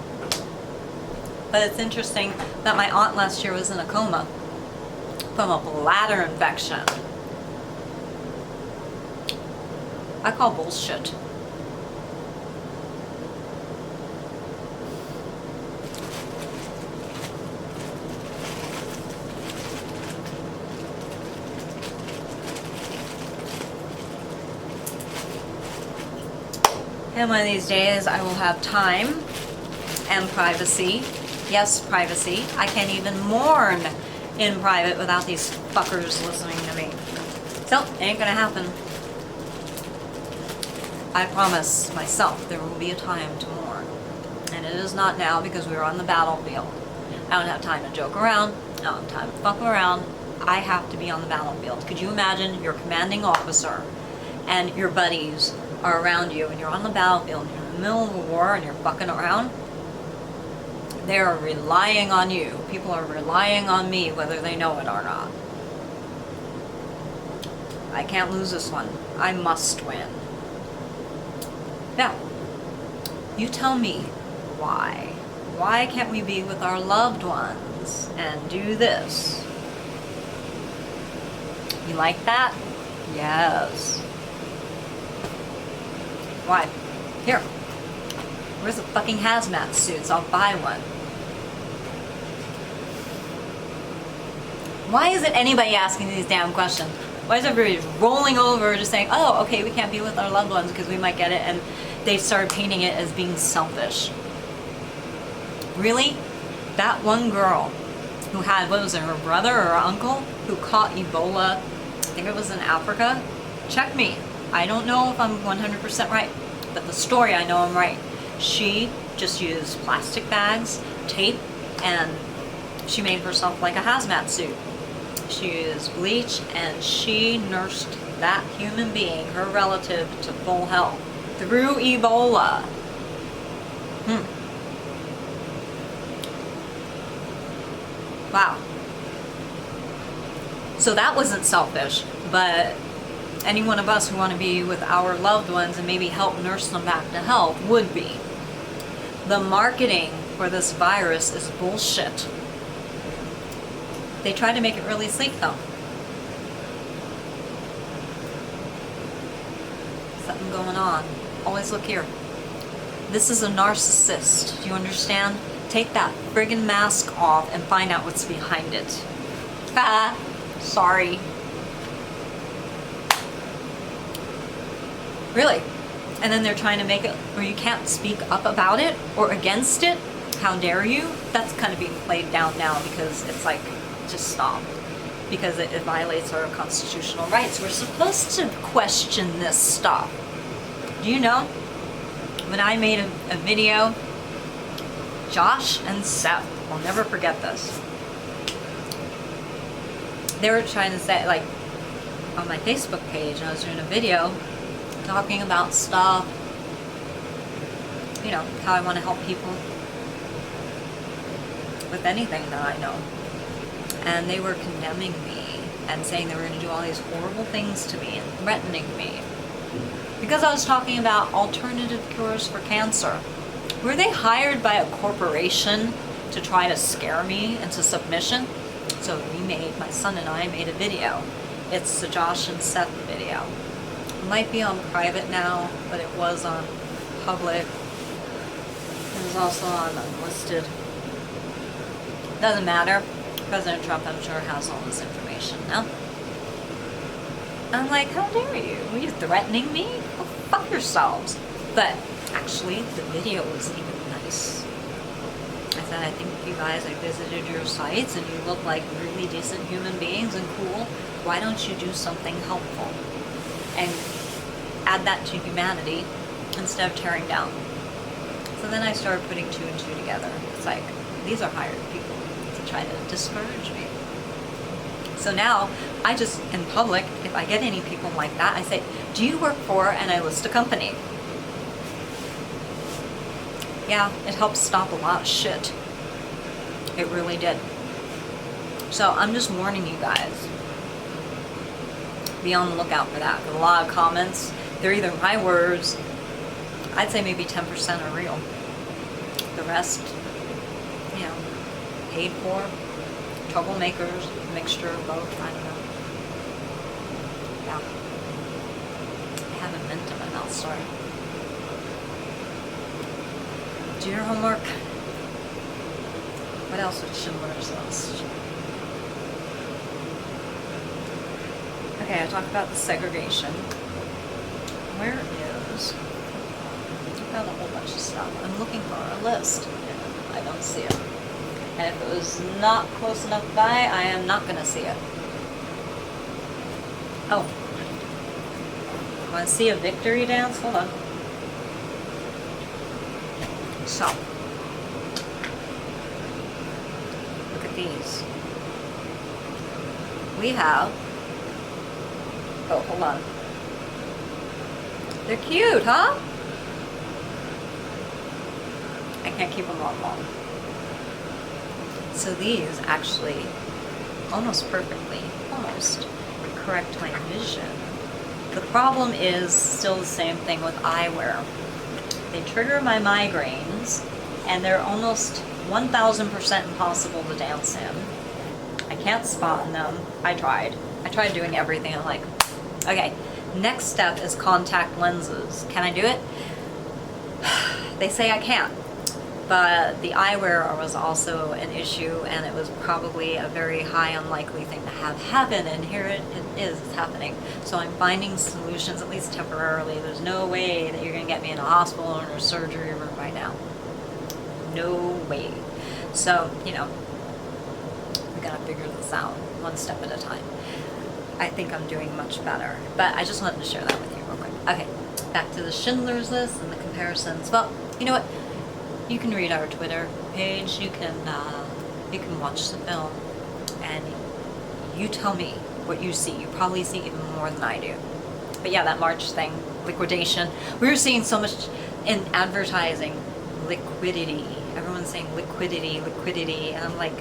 But it's interesting that my aunt last year was in a coma from a bladder infection. I call bullshit. And one of these days I will have time and privacy. Yes, privacy. I can't even mourn in private without these fuckers listening to me. So, it ain't gonna happen. I promise myself there will be a time to mourn. And it is not now because we're on the battlefield. I don't have time to joke around. I don't have time to fuck around. I have to be on the battlefield. Could you imagine your commanding officer and your buddies are around you and you're on the battlefield and you're in the middle of a war and you're fucking around? They are relying on you. People are relying on me whether they know it or not. I can't lose this one. I must win. Now, you tell me why. Why can't we be with our loved ones and do this? You like that? Yes. Why? Here. Where's the fucking hazmat suits? I'll buy one. Why isn't anybody asking these damn questions? Why is everybody just rolling over just saying, oh, okay, we can't be with our loved ones because we might get it, and they started painting it as being selfish. Really? That one girl who had, what was it, her brother or her uncle who caught Ebola, I think it was in Africa? Check me. I don't know if I'm 100% right, but the story I know I'm right. She just used plastic bags, tape, and she made herself like a hazmat suit. She used bleach, and she nursed that human being, her relative, to full health through Ebola. Wow. So that wasn't selfish, but any one of us who want to be with our loved ones and maybe help nurse them back to health would be. The marketing for this virus is bullshit. They try to make it really sleek though. Something going on. Always look here. This is a narcissist. Do you understand? Take that friggin' mask off and find out what's behind it. Ah, sorry. Really? And then they're trying to make it where you can't speak up about it or against it. How dare you? That's kind of being played down now because it's like, just stop. Because it violates our constitutional rights. We're supposed to question this stuff. Do you know? When I made a video, Josh and Seth, I'll never forget this. They were trying to say, like, on my Facebook page, I was doing a video talking about stuff, you know, how I want to help people with anything that I know. And they were condemning me and saying they were going to do all these horrible things to me and threatening me. Because I was talking about alternative cures for cancer. Were they hired by a corporation to try to scare me into submission? So my son and I made a video. It's the Josh and Seth video. It might be on private now, but it was on public. It was also on unlisted. Doesn't matter. President Trump, I'm sure, has all this information now. I'm like, how dare you? Were you threatening me? Well, fuck yourselves. But actually, the video was even nice. I said, I think you guys, I visited your sites and you look like really decent human beings and cool. Why don't you do something helpful? And add that to humanity instead of tearing down. So then I started putting two and two together. It's like, these are hired people to try to discourage me. So now, I just, in public, if I get any people like that, I say, do you work for, and I list a company. Yeah, it helps stop a lot of shit. It really did. So I'm just warning you guys. Be on the lookout for that. A lot of comments, they're either my words, I'd say maybe 10% are real. The rest, you know, paid for, troublemakers, mixture of both, I don't know. Yeah. I have a mint in my mouth, sorry. Do your homework. What else would Schindler's List? Okay, I talked about the segregation. Where is... I've got a whole bunch of stuff. I'm looking for a list. I don't see it. And if it was not close enough by, I am not going to see it. Oh. Want to see a victory dance? Hold on. So. Look at these. We have... Oh, hold on. They're cute, huh? I can't keep them on long. So these actually almost perfectly, almost correct my vision. The problem is still the same thing with eyewear. They trigger my migraines, and they're almost 1000% impossible to dance in. I can't spot in them. I tried doing everything. I'm like, okay, next step is contact lenses. Can I do it? They say I can't. But the eyewear was also an issue, and it was probably a very high unlikely thing to have happen, and here it is, it's happening. So I'm finding solutions, at least temporarily. There's no way that you're going to get me in a hospital or in a surgery room right now. No way. So, you know, we got to figure this out one step at a time. I think I'm doing much better, but I just wanted to share that with you real quick. Okay, back to the Schindler's List and the comparisons. Well, you know what? You can read our Twitter page. You can watch the film, and you tell me what you see. You probably see even more than I do. But yeah, that March thing, liquidation. We were seeing so much in advertising, liquidity. Everyone's saying liquidity, liquidity, and I'm like,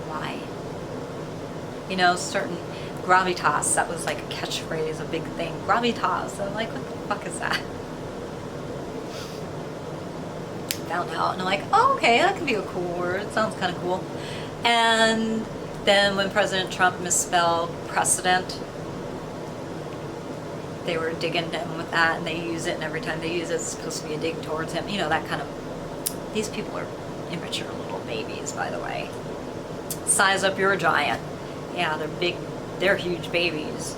why? You know, certain gravitas. That was like a catchphrase, a big thing. Gravitas. I'm like, what the fuck is that? Found out, and I'm like, oh, okay, that could be a cool word. Sounds kind of cool. And then when President Trump misspelled precedent, they were digging him with that, and they use it, and every time they use it, it's supposed to be a dig towards him. You know, that kind of. These people are immature little babies, by the way. Size up, you're a giant. Yeah, they're big, they're huge babies.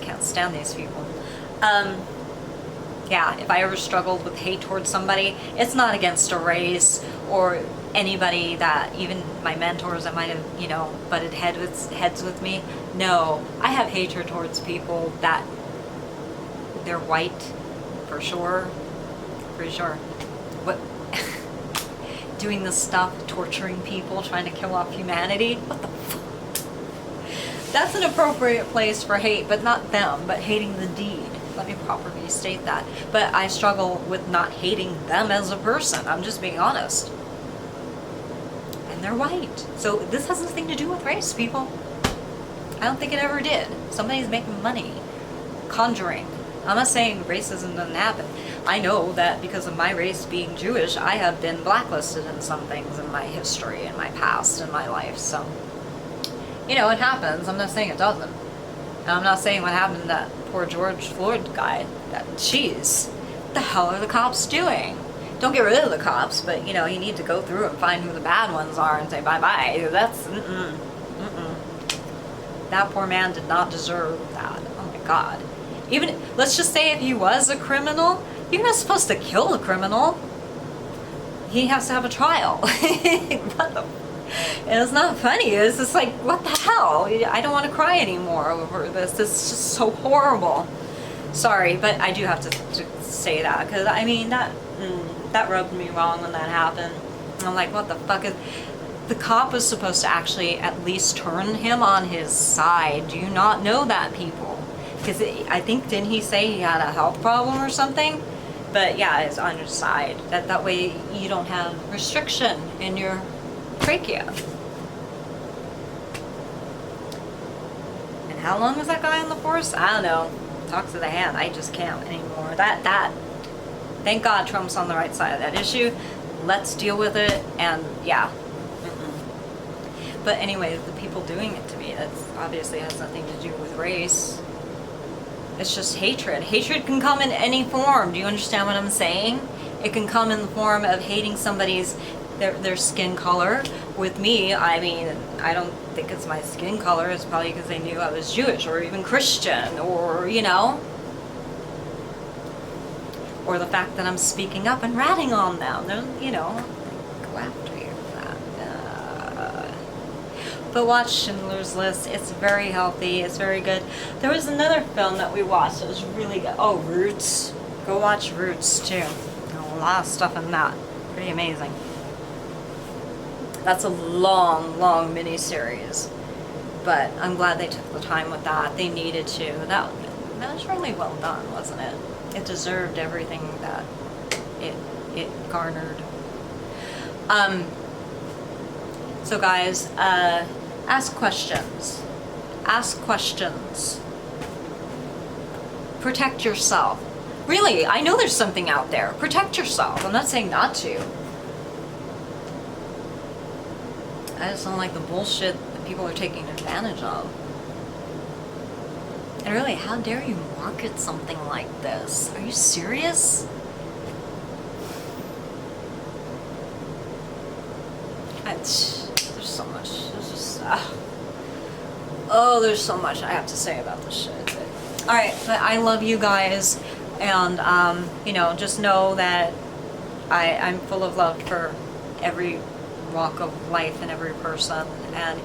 Can't stand these people. Yeah, if I ever struggled with hate towards somebody, it's not against a race or anybody that, even my mentors that might have, you know, butted heads with me. No, I have hatred towards people that they're white, for sure, for sure. What, doing this stuff, torturing people, trying to kill off humanity? What the fuck? That's an appropriate place for hate, but not them, but hating the deed. Let me properly state that. But I struggle with not hating them as a person. I'm just being honest. And they're white. So this has nothing to do with race, people. I don't think it ever did. Somebody's making money. Conjuring. I'm not saying racism doesn't happen. I know that because of my race being Jewish, I have been blacklisted in some things in my history, in my past, in my life. So, you know, it happens. I'm not saying it doesn't. And I'm not saying what happened to that poor George Floyd guy. That, jeez, what the hell are the cops doing? Don't get rid of the cops, but, you know, you need to go through and find who the bad ones are and say bye-bye. That's, That poor man did not deserve that. Oh my God. Even, let's just say if he was a criminal, you're not supposed to kill a criminal. He has to have a trial. What the? And it's not funny. It's just like, what the hell? I don't want to cry anymore over this. This is just so horrible. Sorry, but I do have to say that, because I mean that rubbed me wrong when that happened. I'm like, what the fuck is? The cop was supposed to actually at least turn him on his side. Do you not know that, people? Because I think, didn't he say he had a health problem or something? But yeah, it's on your side. That way you don't have restriction in your trachea. And how long was that guy on the force? I don't know. Talk to the hand. I just can't anymore. Thank God Trump's on the right side of that issue. Let's deal with it. And yeah. But anyway, the people doing it to me, that's obviously has nothing to do with race. It's just hatred. Hatred can come in any form. Do you understand what I'm saying? It can come in the form of hating somebody's their skin color. With me, I mean, I don't think it's my skin color. It's probably because they knew I was Jewish or even Christian, or, you know, or the fact that I'm speaking up and ratting on them. They're, you know, go after you for that. But watch Schindler's List. It's very healthy. It's very good. There was another film that we watched that was really good. Oh, Roots. Go watch Roots too. A lot of stuff in that. Pretty amazing. That's a long, long mini-series. But I'm glad they took the time with that. They needed to. That was really well done, wasn't it? It deserved everything that it garnered. So guys, ask questions. Ask questions. Protect yourself. Really, I know there's something out there. Protect yourself. I'm not saying not to. I just don't like the bullshit that people are taking advantage of. And really, how dare you market something like this? Are you serious? There's so much. There's just, oh, there's so much I have to say about this shit. All right, but I love you guys, and you know, just know that I'm full of love for every walk of life and every person, and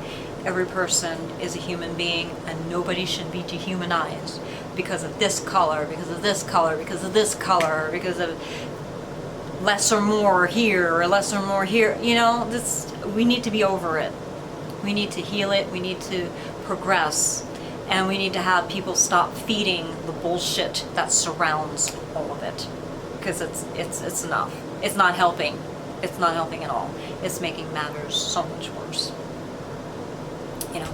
every person is a human being, and nobody should be dehumanized because of this color, because of this color, because of this color, because of less or more here or less or more here. You know, we need to be over it. We need to heal it. We need to progress, and we need to have people stop feeding the bullshit that surrounds all of it, because it's enough. It's not helping. It's not helping at all. It's making matters so much worse. You know,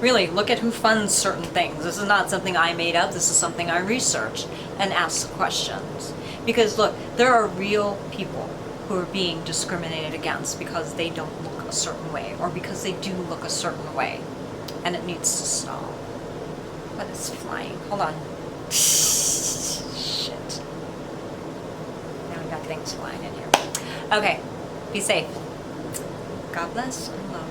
really look at who funds certain things. This is not something I made up. This is something I researched and asked questions. Because look, there are real people who are being discriminated against because they don't look a certain way, or because they do look a certain way. And it needs to stop. But it's flying. Hold on. Shit. Now we got things flying in here. Okay. Be safe. God bless and love.